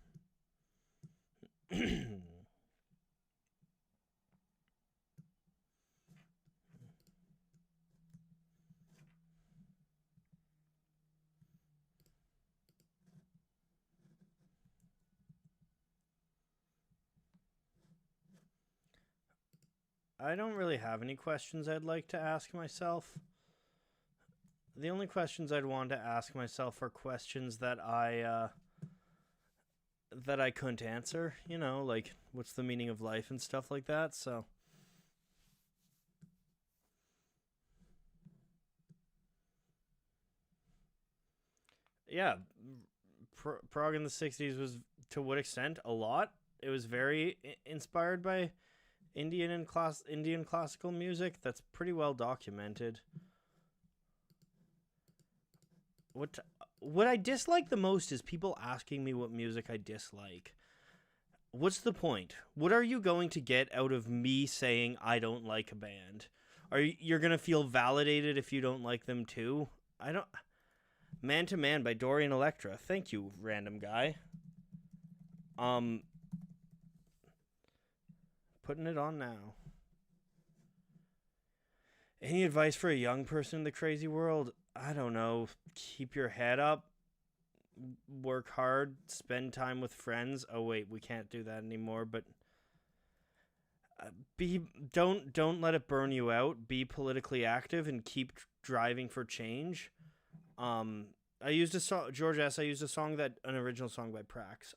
I don't really have any questions I'd like to ask myself. The only questions I'd want to ask myself are questions that I couldn't answer, you know, like what's the meaning of life and stuff like that. So yeah, prog in the 60s was, to what extent? A lot. It was very inspired by Indian classical music. That's pretty well documented. What I dislike the most is people asking me what music I dislike. What's the point? What are you going to get out of me saying I don't like a band? You're going to feel validated if you don't like them too? I don't... Man to Man by Dorian Electra. Thank you, random guy. Putting it on now. Any advice for a young person in the crazy world? I don't know. Keep your head up. Work hard. Spend time with friends. Oh wait, we can't do that anymore. But don't let it burn you out. Be politically active and keep driving for change. I used a song, George S. I used an original song by Prax.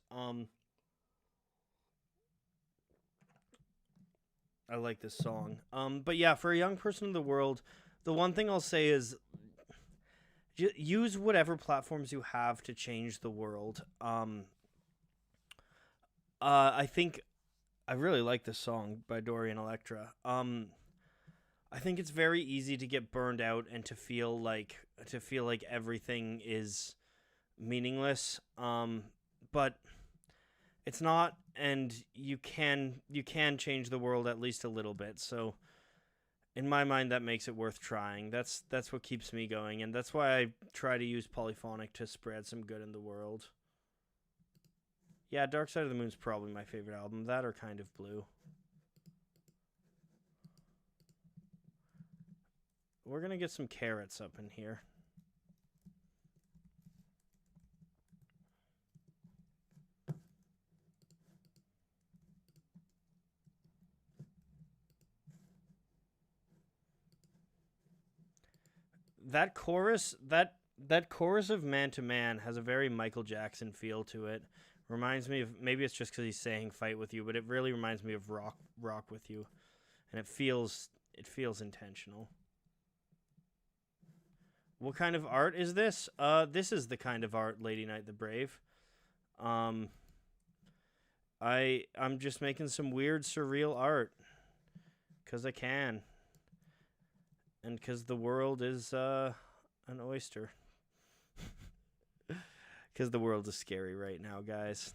I like this song. But yeah, for a young person in the world, the one thing I'll say is use whatever platforms you have to change the world. I think I really like this song by Dorian Electra. I think it's very easy to get burned out and to feel like everything is meaningless. But it's not, and you can change the world at least a little bit. So in my mind, that makes it worth trying. That's what keeps me going, and that's why I try to use Polyphonic to spread some good in the world. Yeah, Dark Side of the Moon's probably my favorite album. That or Kind of Blue. We're going to get some carrots up in here. That chorus of Man to Man has a very Michael Jackson feel to it. Reminds me of, maybe it's just because he's saying fight with you, but it really reminds me of rock with you. And it feels intentional. What kind of art is this? This is the kind of art, Lady Knight the Brave. I'm just making some weird surreal art. 'Cause I can. And because the world is an oyster. Because the world is scary right now, guys.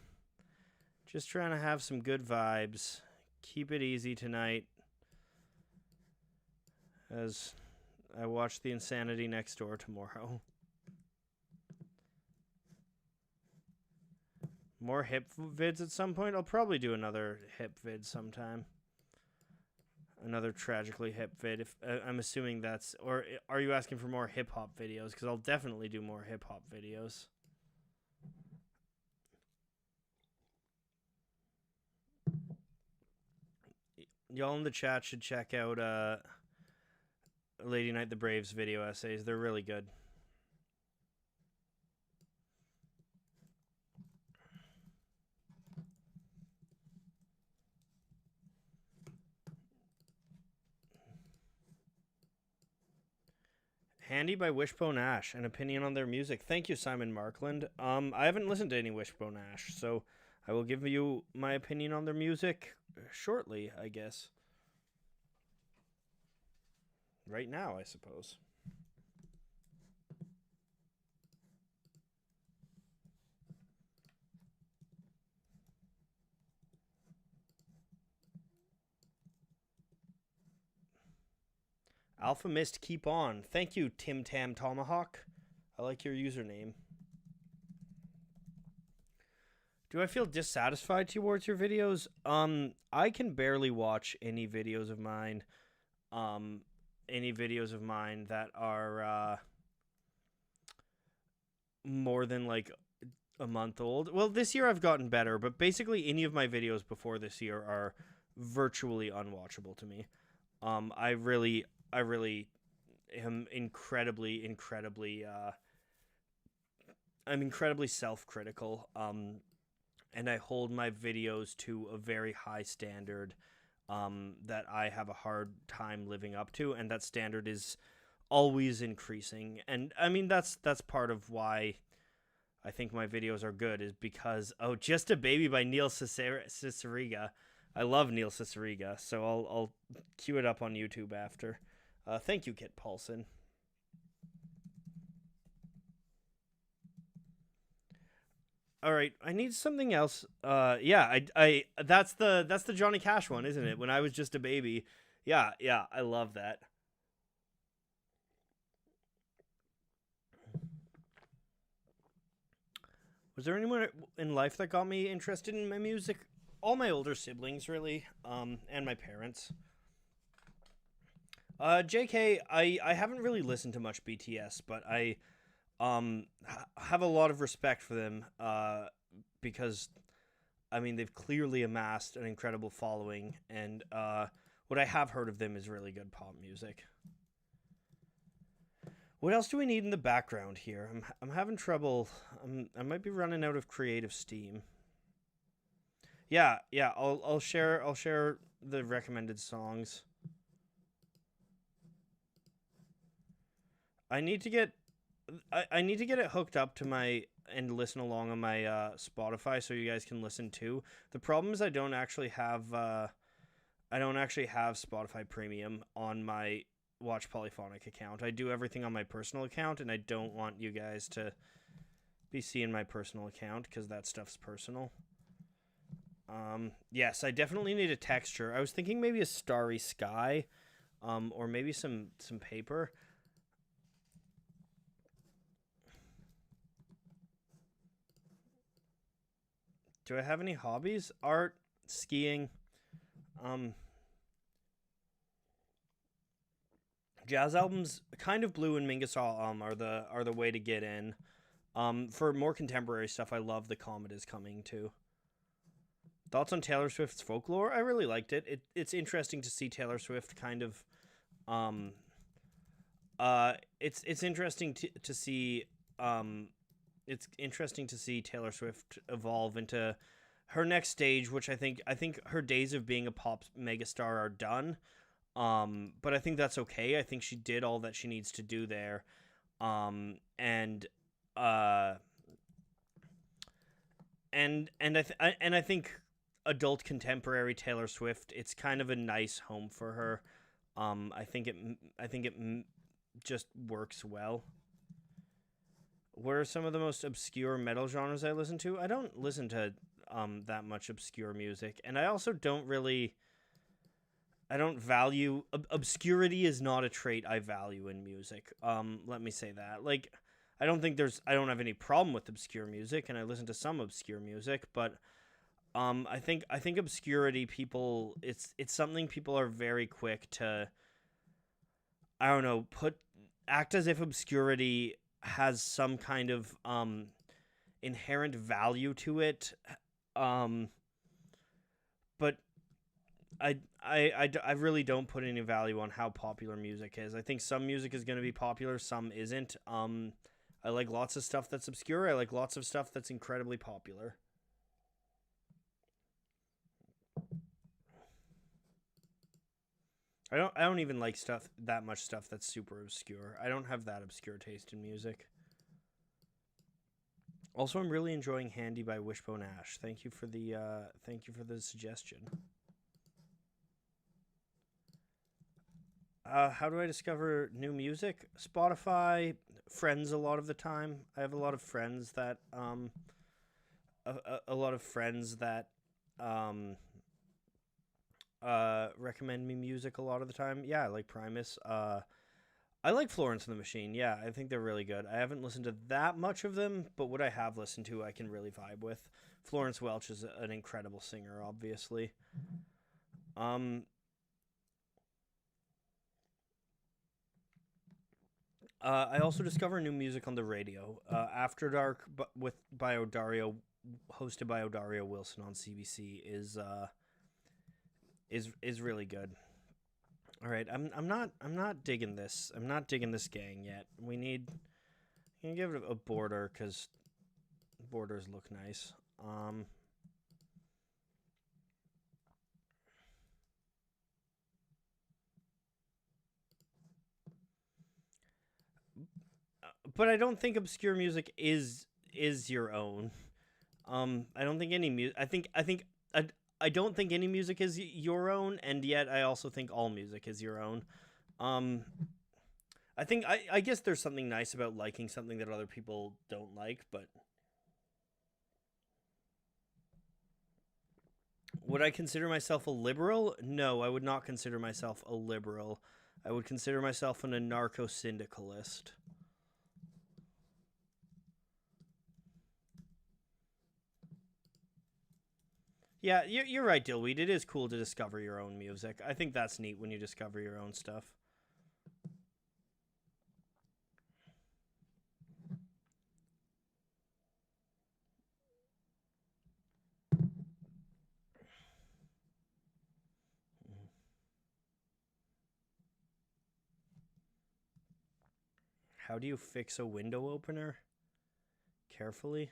Just trying to have some good vibes. Keep it easy tonight. As I watch The Insanity Next Door tomorrow. More hip vids at some point? I'll probably do another hip vid sometime. Another tragically hip vid. If I'm assuming that's... Or are you asking for more hip-hop videos? Because I'll definitely do more hip-hop videos. Y'all in the chat should check out Lady Knight the Brave's video essays. They're really good. Handy by Wishbone Ash. An opinion on their music. Thank you, Simon Markland. I haven't listened to any Wishbone Ash, so I will give you my opinion on their music shortly, I guess. Right now, I suppose. Alpha Mist, keep on. Thank you, Tim Tam Tomahawk. I like your username. Do I feel dissatisfied towards your videos? I can barely watch any videos of mine. Any videos of mine that are more than like a month old. Well, this year I've gotten better, but basically any of my videos before this year are virtually unwatchable to me. I really am incredibly I'm incredibly self-critical. And I hold my videos to a very high standard that I have a hard time living up to, and that standard is always increasing. And I mean that's part of why I think my videos are good, is because Just a Baby by Neil Ciceriga. I love Neil Ciceriga, so I'll queue it up on YouTube after. Thank you, Kit Paulson. All right, I need something else. Yeah, I that's the Johnny Cash one, isn't it? When I Was Just a Baby. Yeah, I love that. Was there anyone in life that got me interested in my music? All my older siblings, really, and my parents. JK, I haven't really listened to much BTS, but I have a lot of respect for them because, I mean, they've clearly amassed an incredible following, and what I have heard of them is really good pop music. What else do we need in the background here? I'm having trouble. I might be running out of creative steam. Yeah. I'll share the recommended songs. I need to get it hooked up to my and listen along on my Spotify so you guys can listen too. The problem is I don't actually have Spotify Premium on my Watch Polyphonic account. I do everything on my personal account, and I don't want you guys to be seeing my personal account because that stuff's personal. Yes, I definitely need a texture. I was thinking maybe a starry sky, or maybe some paper. Do I have any hobbies? Art, skiing, jazz albums. Kind of Blue and Mingus are the way to get in. For more contemporary stuff, I love The Comet Is Coming too. Thoughts on Taylor Swift's Folklore? I really liked it. It's interesting to see Taylor Swift kind of it's interesting to see it's interesting to see Taylor Swift evolve into her next stage, which I think her days of being a pop megastar are done. But I think that's okay. I think she did all that she needs to do there. And I think adult contemporary Taylor Swift, it's kind of a nice home for her. I think it just works well. What are some of the most obscure metal genres I listen to? I don't listen to that much obscure music, and I also don't really. I don't value obscurity is not a trait I value in music. Let me say that. Like, I don't have any problem with obscure music, and I listen to some obscure music, but I think obscurity people it's something people are very quick to, I don't know, act as if obscurity has some kind of inherent value to it. But I really don't put any value on how popular music is. I think some music is going to be popular, some isn't. I like lots of stuff that's obscure. I like lots of stuff that's incredibly popular. I don't even like that much stuff that's super obscure. I don't have that obscure taste in music. Also, I'm really enjoying Handy by Wishbone Ash. Thank you for the suggestion. How do I discover new music? Spotify, friends a lot of the time. I have a lot of friends that recommend me music a lot of the time. Yeah, I like Primus. I like Florence and the Machine. Yeah, I think they're really good. I haven't listened to that much of them, but what I have listened to, I can really vibe with. Florence Welch is an incredible singer, obviously. I also discover new music on the radio. After Dark, hosted by Odario Wilson on CBC, is really good. All right, I'm not digging this. I'm not digging this gang yet. You can give it a border because borders look nice. But I don't think obscure music is your own. I don't think any music. I don't think any music is your own, and yet I also think all music is your own. I guess there's something nice about liking something that other people don't like, but would I consider myself a liberal? No, I would not consider myself a liberal. I would consider myself an anarcho-syndicalist. Yeah, you're right, Dillweed. It is cool to discover your own music. I think that's neat when you discover your own stuff. How do you fix a window opener? Carefully.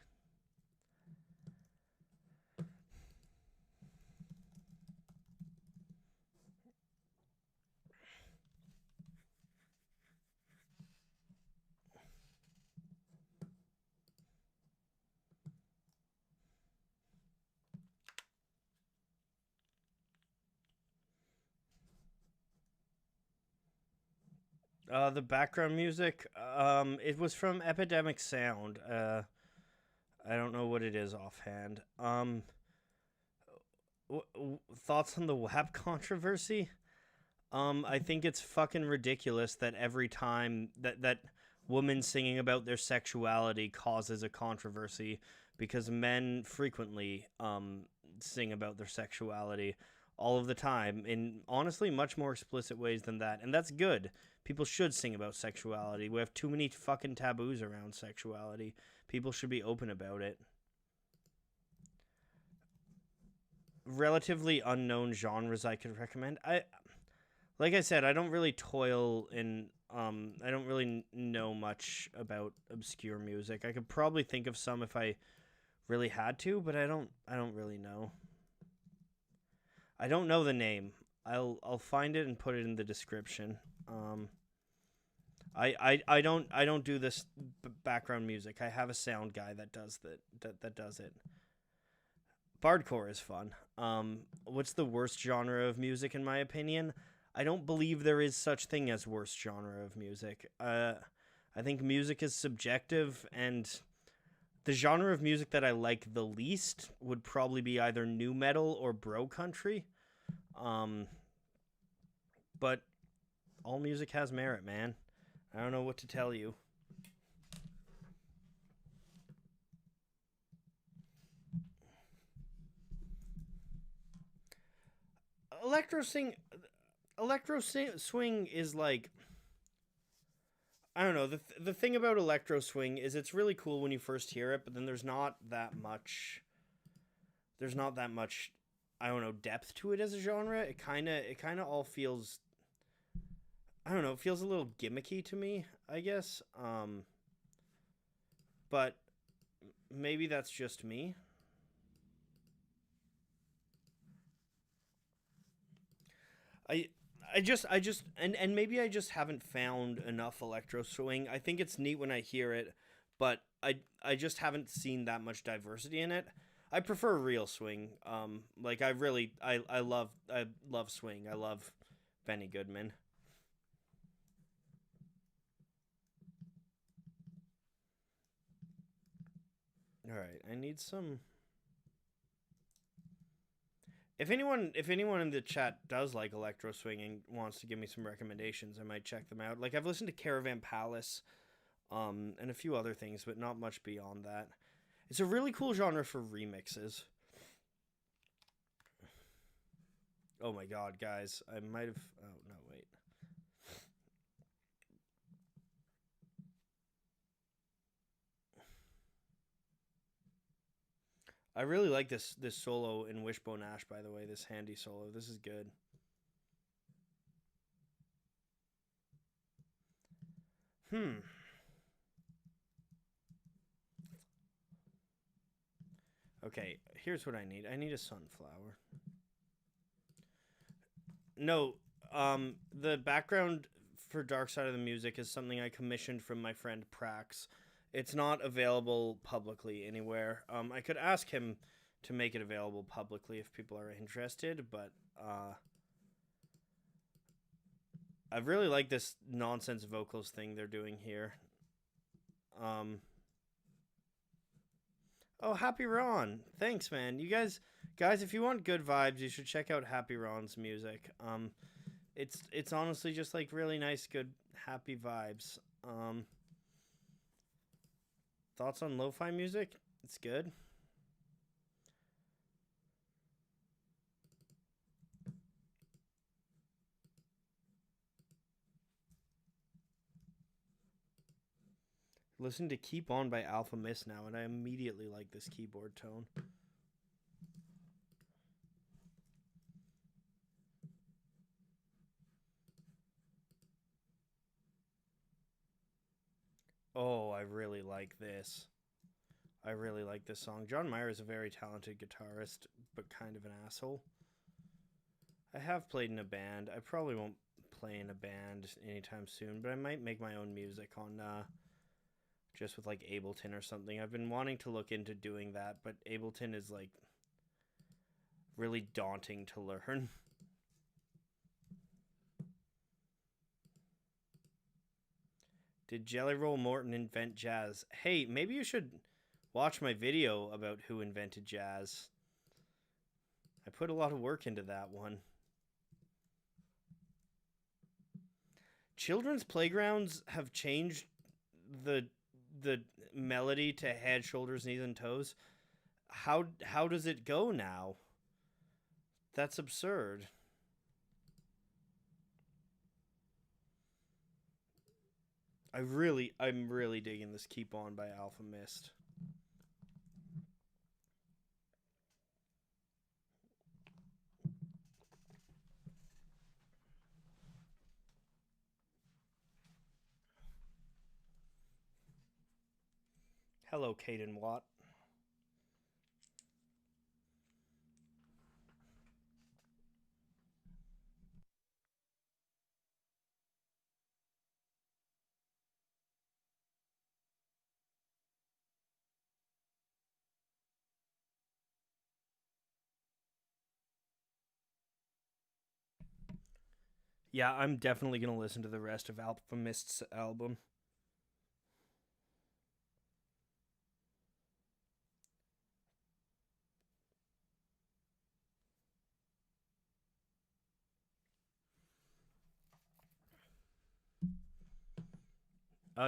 The background music, it was from Epidemic Sound. I don't know what it is offhand. Thoughts on the WAP controversy? I think it's fucking ridiculous that every time that women singing about their sexuality causes a controversy, because men frequently sing about their sexuality all of the time in honestly much more explicit ways than that, and that's good. People should sing about sexuality. We have too many fucking taboos around sexuality. People should be open about it. Relatively unknown genres I could recommend. Like I said, I don't really toil in I don't really know much about obscure music. I could probably think of some if I really had to, but I don't really know. I don't know the name. I'll find it and put it in the description. I don't do this background music. I have a sound guy that does that does it. Bardcore is fun. What's the worst genre of music in my opinion? I don't believe there is such thing as worst genre of music. I think music is subjective, and the genre of music that I like the least would probably be either nu metal or bro country. Um, but all music has merit, man. I don't know what to tell you. Electro sing, swing is like, I don't know. The thing about electro swing is it's really cool when you first hear it, but then there's not that much. There's not that much. I don't know, depth to it as a genre. It kind of all feels. I don't know. It feels a little gimmicky to me, I guess. But maybe that's just me. I and maybe I just haven't found enough electro swing. I think it's neat when I hear it, but I just haven't seen that much diversity in it. I prefer real swing. Like I love swing. I love Benny Goodman. All right, I need some. If anyone in the chat does like electro swing and wants to give me some recommendations, I might check them out. Like I've listened to Caravan Palace, and a few other things, but not much beyond that. It's a really cool genre for remixes. Oh my god, guys, I might have. Oh no, wait. I really like this solo in Wishbone Ash. By the way, this handy solo. This is good. Hmm. Okay, here's what I need. I need a sunflower. No, the background for Dark Side of the Music is something I commissioned from my friend Prax. It's not available publicly anywhere. I could ask him to make it available publicly if people are interested, but I really like this nonsense vocals thing they're doing here. Um, oh, Happy Ron, thanks, man. You guys, if you want good vibes, you should check out Happy Ron's music. It's honestly just like really nice, good, happy vibes. Thoughts on lo-fi music? It's good. Listen to Keep On by Alpha Mist now, and I immediately like this keyboard tone. Oh, I really like this. I really like this song. John Mayer is a very talented guitarist, but kind of an asshole. I have played in a band. I probably won't play in a band anytime soon, but I might make my own music on just with like Ableton or something. I've been wanting to look into doing that, but Ableton is like really daunting to learn. Did Jelly Roll Morton invent jazz? Hey, maybe you should watch my video about who invented jazz. I put a lot of work into that one. Children's playgrounds have changed the the melody to head, shoulders, knees, and toes. How does it go now? That's absurd. I'm really digging this Keep On by Alpha Mist. Hello, Caden Watt. Yeah, I'm definitely gonna listen to the rest of Alpha Mist's album.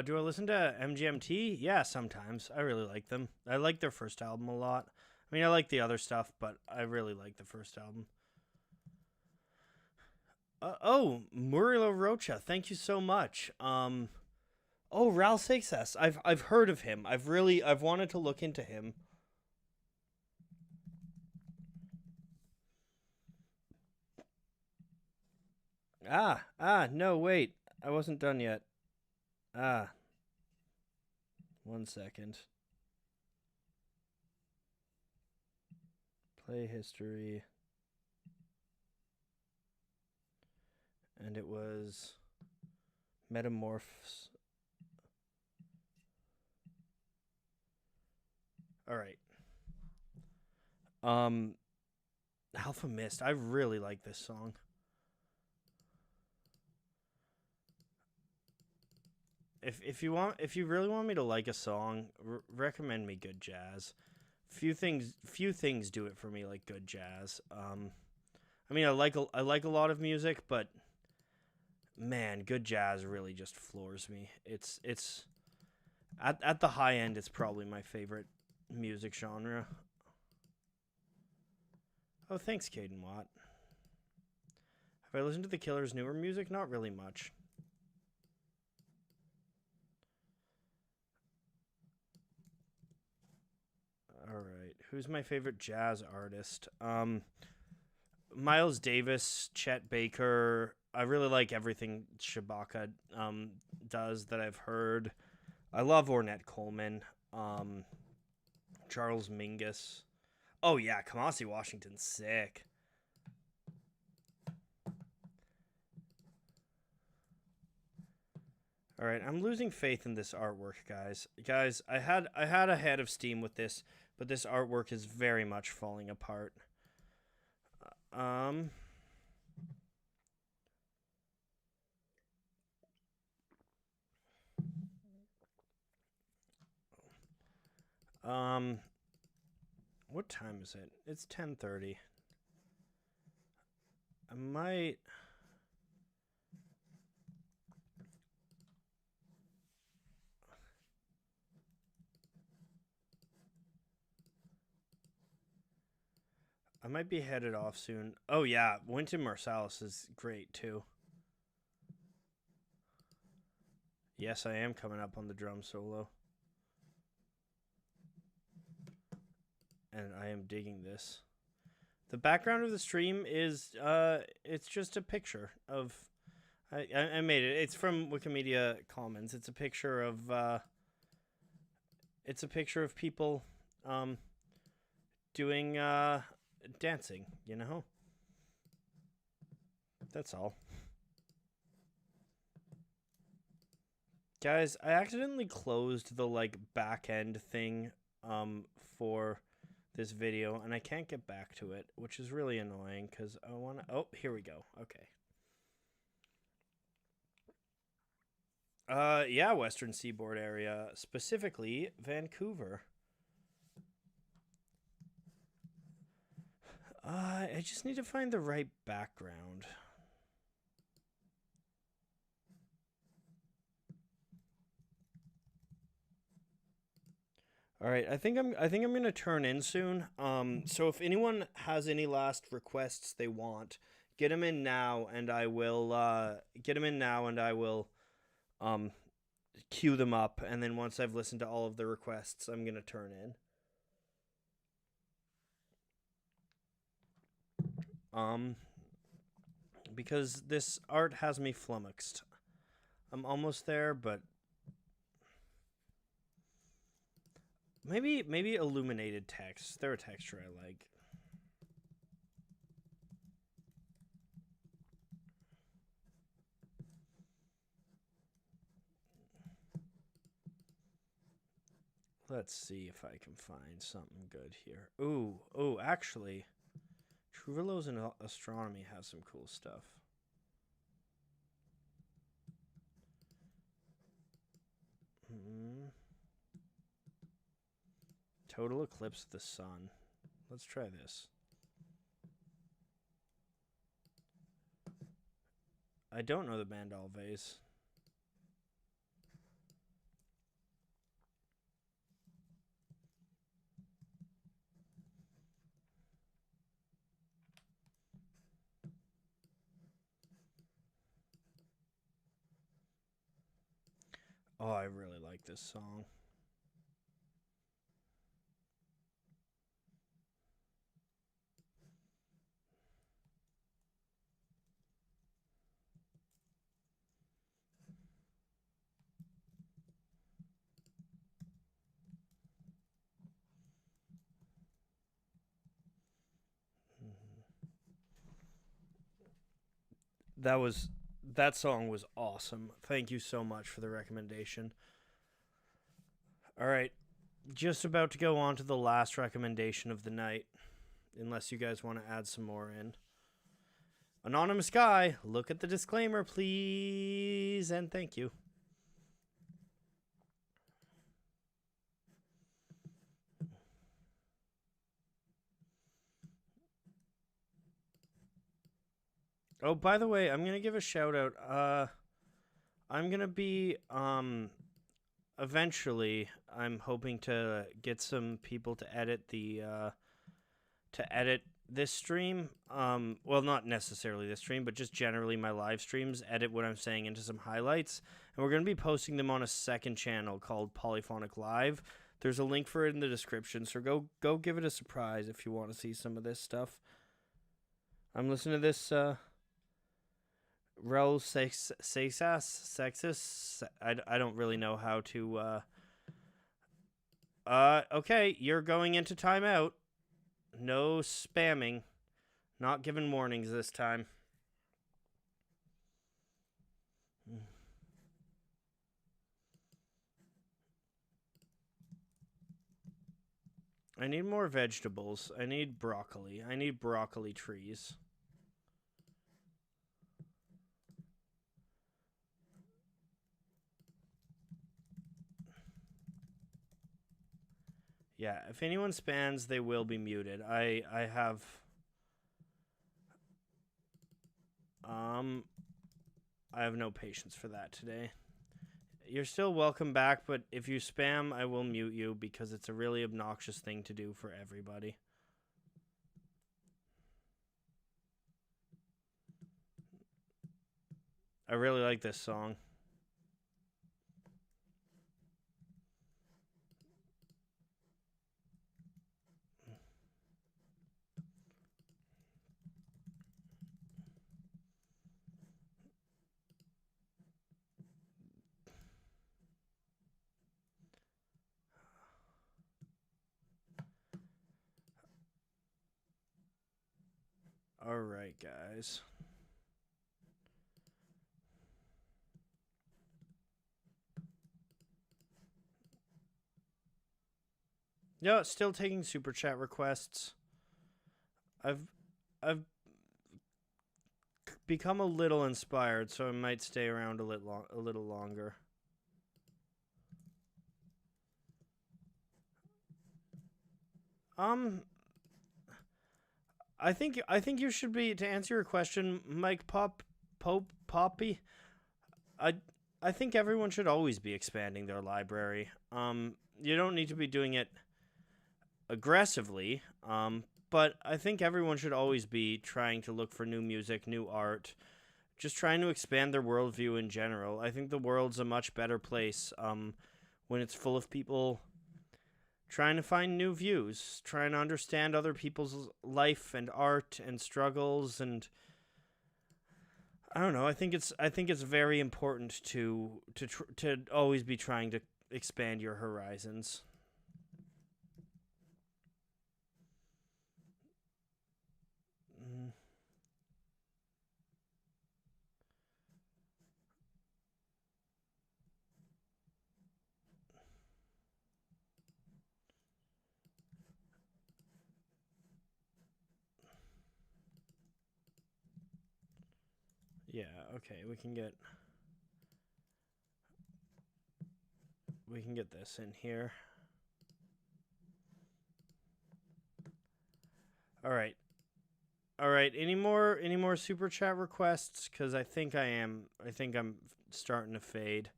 Do I listen to MGMT? Yeah, sometimes. I really like them. I like their first album a lot. I mean, I like the other stuff, but I really like the first album. Oh, Murilo Rocha, thank you so much. Oh, Ral Success. I've heard of him. I've wanted to look into him. No, wait. I wasn't done yet. Ah, 1 second. Play history. And it was Metamorphs. All right. Um, Alpha Mist. I really like this song. If you really want me to like a song, recommend me good jazz. Few things do it for me like good jazz. I mean, I like a lot of music, but man, good jazz really just floors me. It's at the high end. It's probably my favorite music genre. Oh, thanks, Caden Watt. Have I listened to the Killer's newer music? Not really much. All right, who's my favorite jazz artist? Miles Davis, Chet Baker. I really like everything Shabaka does that I've heard. I love Ornette Coleman, Charles Mingus. Oh yeah, Kamasi Washington's sick. All right, I'm losing faith in this artwork, guys. Guys, I had a head of steam with this, but this artwork is very much falling apart. Um um what time is it? It's 10:30. I might be headed off soon. Oh yeah, Wynton Marsalis is great too. Yes, I am coming up on the drum solo. And I am digging this. The background of the stream is it's just a picture of I made it. It's from Wikimedia Commons. It's a picture of people doing dancing, you know? That's all. Guys, I accidentally closed the like back end thing for this video and I can't get back to it, which is really annoying cuz I want to Oh, here we go. Okay. Yeah, Western Seaboard area, specifically Vancouver. I just need to find the right background. All right, I think I'm gonna turn in soon. So if anyone has any last requests they want, get them in now, and I will queue them up, and then once I've listened to all of the requests, I'm gonna turn in. Because this art has me flummoxed. I'm almost there, but maybe illuminated text. They're a texture I like. Let's see if I can find something good here. Ooh, actually, Truvillo's in Astronomy has some cool stuff. Total Eclipse of the Sun. Let's try this. I don't know the band Alves. Oh, I really like this song. That song was awesome. Thank you so much for the recommendation. All right, just about to go on to the last recommendation of the night, unless you guys want to add some more in. Anonymous guy, look at the disclaimer, please, and thank you. Oh, by the way, I'm gonna give a shout out. I'm gonna be eventually. I'm hoping to get some people to edit this stream. Well, not necessarily this stream, but just generally my live streams. Edit what I'm saying into some highlights, and we're gonna be posting them on a second channel called Polyphonic Live. There's a link for it in the description, so go give it a surprise if you want to see some of this stuff. I'm listening to this. Rel sexist. I don't really know how to. Okay, you're going into timeout. No spamming. Not giving warnings this time. I need more vegetables. I need broccoli. I need broccoli trees. Yeah, if anyone spams, they will be muted. I have no patience for that today. You're still welcome back, but if you spam, I will mute you because it's a really obnoxious thing to do for everybody. I really like this song. All right, guys. Yeah, still taking super chat requests. I've become a little inspired, so I might stay around a little longer. I think you should be, to answer your question, Mike Poppy. I think everyone should always be expanding their library. You don't need to be doing it aggressively. But I think everyone should always be trying to look for new music, new art, just trying to expand their worldview in general. I think the world's a much better place when it's full of people trying to find new views, trying to understand other people's life and art and struggles, and I don't know. I think it's very important to always be trying to expand your horizons. Yeah, okay, we can get we can get this in here. All right. All right. Any more super chat requests? Because I think I'm starting to fade.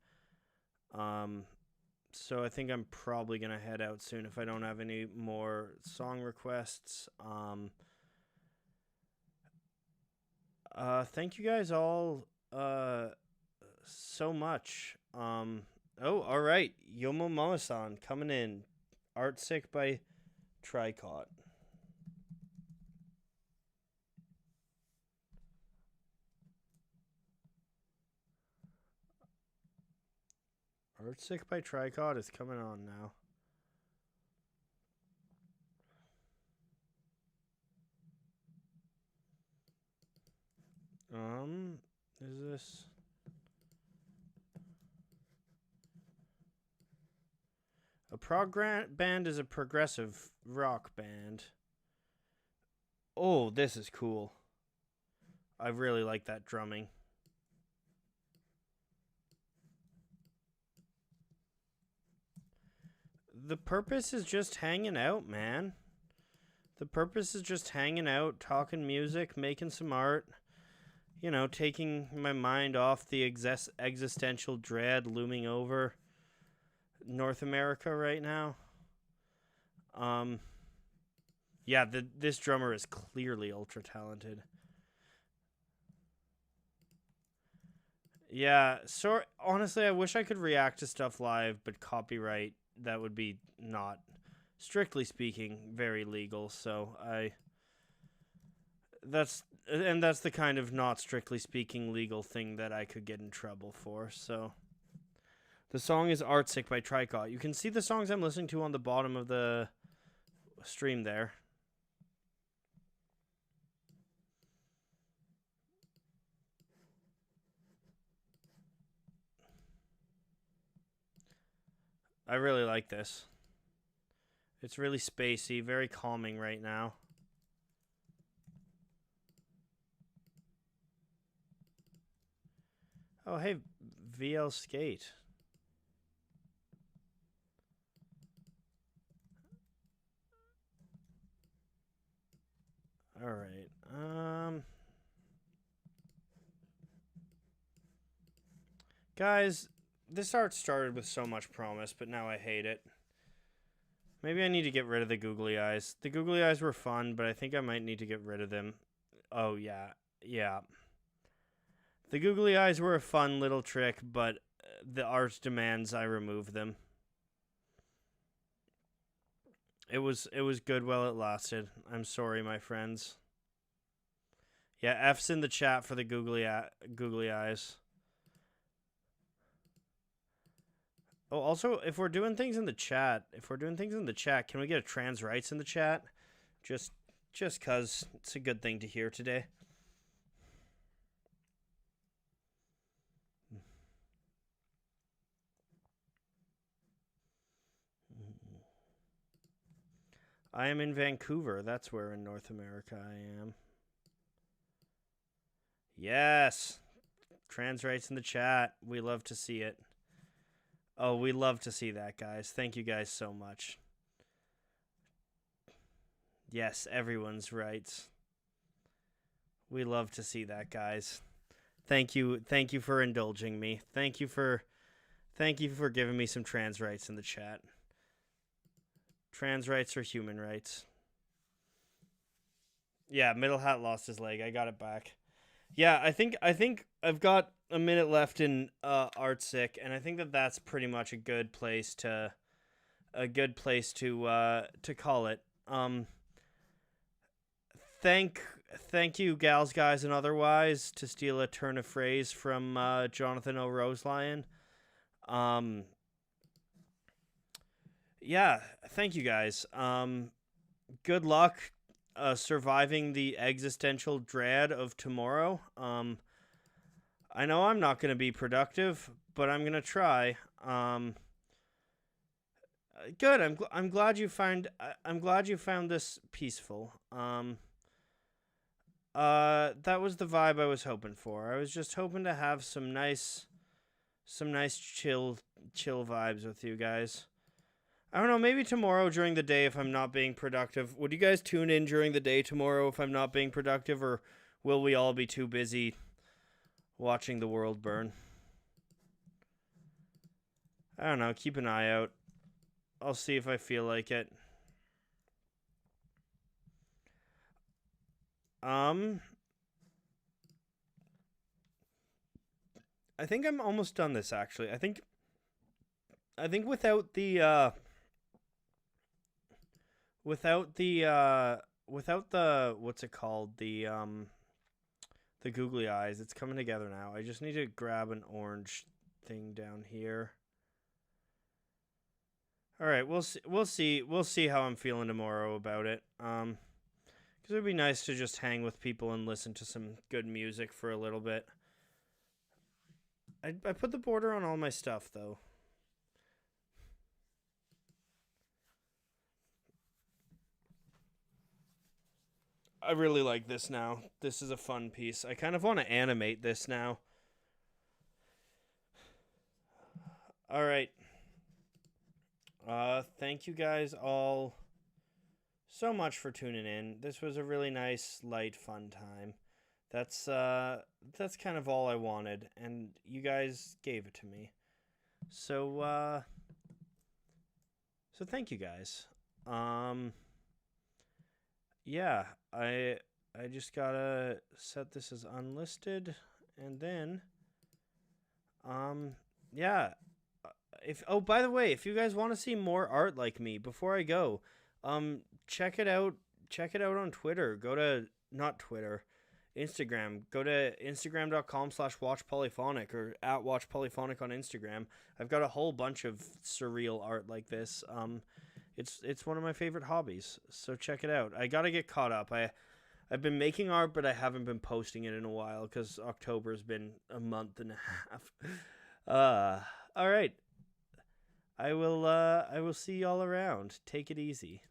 So I think I'm probably gonna head out soon if I don't have any more song requests. Thank you guys all so much. Oh, all right. Yomo Momo-san coming in. Art Sick by Tricot. Art Sick by Tricot is coming on now. Is this... A prog band is a progressive rock band. Oh, this is cool. I really like that drumming. The purpose is just hanging out, man. The purpose is just hanging out, talking music, making some art. You know, taking my mind off the existential dread looming over North America right now. Yeah, this drummer is clearly ultra talented. Yeah, so honestly, I wish I could react to stuff live, but copyright, that would be not, strictly speaking, very legal. So that's the kind of not strictly speaking legal thing that I could get in trouble for. So the song is Art Sick by Tricot. You can see the songs I'm listening to on the bottom of the stream there. I really like this. It's really spacey, very calming right now. Oh, hey, VL Skate. All right. Guys, this art started with so much promise, but now I hate it. Maybe I need to get rid of the googly eyes. The googly eyes were fun, but I think I might need to get rid of them. Oh, yeah. Yeah. The googly eyes were a fun little trick, but the art demands I remove them. It was good while it lasted. I'm sorry, my friends. Yeah, F's in the chat for the googly eyes. Oh, also, if we're doing things in the chat, can we get a trans rights in the chat? Just cause it's a good thing to hear today. I am in Vancouver. That's where in North America I am. Yes. Trans rights in the chat. We love to see it. Oh, we love to see that, guys. Thank you guys so much. Yes, everyone's rights. We love to see that, guys. Thank you for indulging me. Thank you for giving me some trans rights in the chat. Trans rights are human rights. Yeah, Middle Hat lost his leg. I got it back. Yeah, I think I've got a minute left in Art Sick, and I think that's pretty much a good place to call it. Thank you, gals, guys, and otherwise, to steal a turn of phrase from Jonathan O. Roselion. Yeah, thank you guys. Good luck surviving the existential dread of tomorrow. I know I'm not going to be productive, but I'm going to try. Good. I'm glad you found this peaceful. That was the vibe I was hoping for. I was just hoping to have some nice some nice chill vibes with you guys. I don't know, maybe tomorrow during the day if I'm not being productive. Would you guys tune in during the day tomorrow if I'm not being productive, or will we all be too busy watching the world burn? I don't know, keep an eye out. I'll see if I feel like it. I think I'm almost done this actually. I think without the what's it called? The googly eyes, it's coming together now. I just need to grab an orange thing down here. All right, we'll see how I'm feeling tomorrow about it. Because it would be nice to just hang with people and listen to some good music for a little bit. I put the border on all my stuff though. I really like this now. This is a fun piece. I kind of want to animate this now. All right. Thank you guys all so much for tuning in. This was a really nice, light, fun time. That's kind of all I wanted, and you guys gave it to me. So thank you guys. Yeah, I just gotta set this as unlisted, and then yeah. Oh, by the way, if you guys want to see more art like me, before I go, check it out on Twitter. Go to, not Twitter, Instagram. Go to instagram.com/watchpolyphonic or @watchpolyphonic on Instagram. I've got a whole bunch of surreal art like this. It's one of my favorite hobbies, so check it out. I gotta get caught up. I've been making art, but I haven't been posting it in a while because October's been a month and a half. All right. I will see y'all around. Take it easy.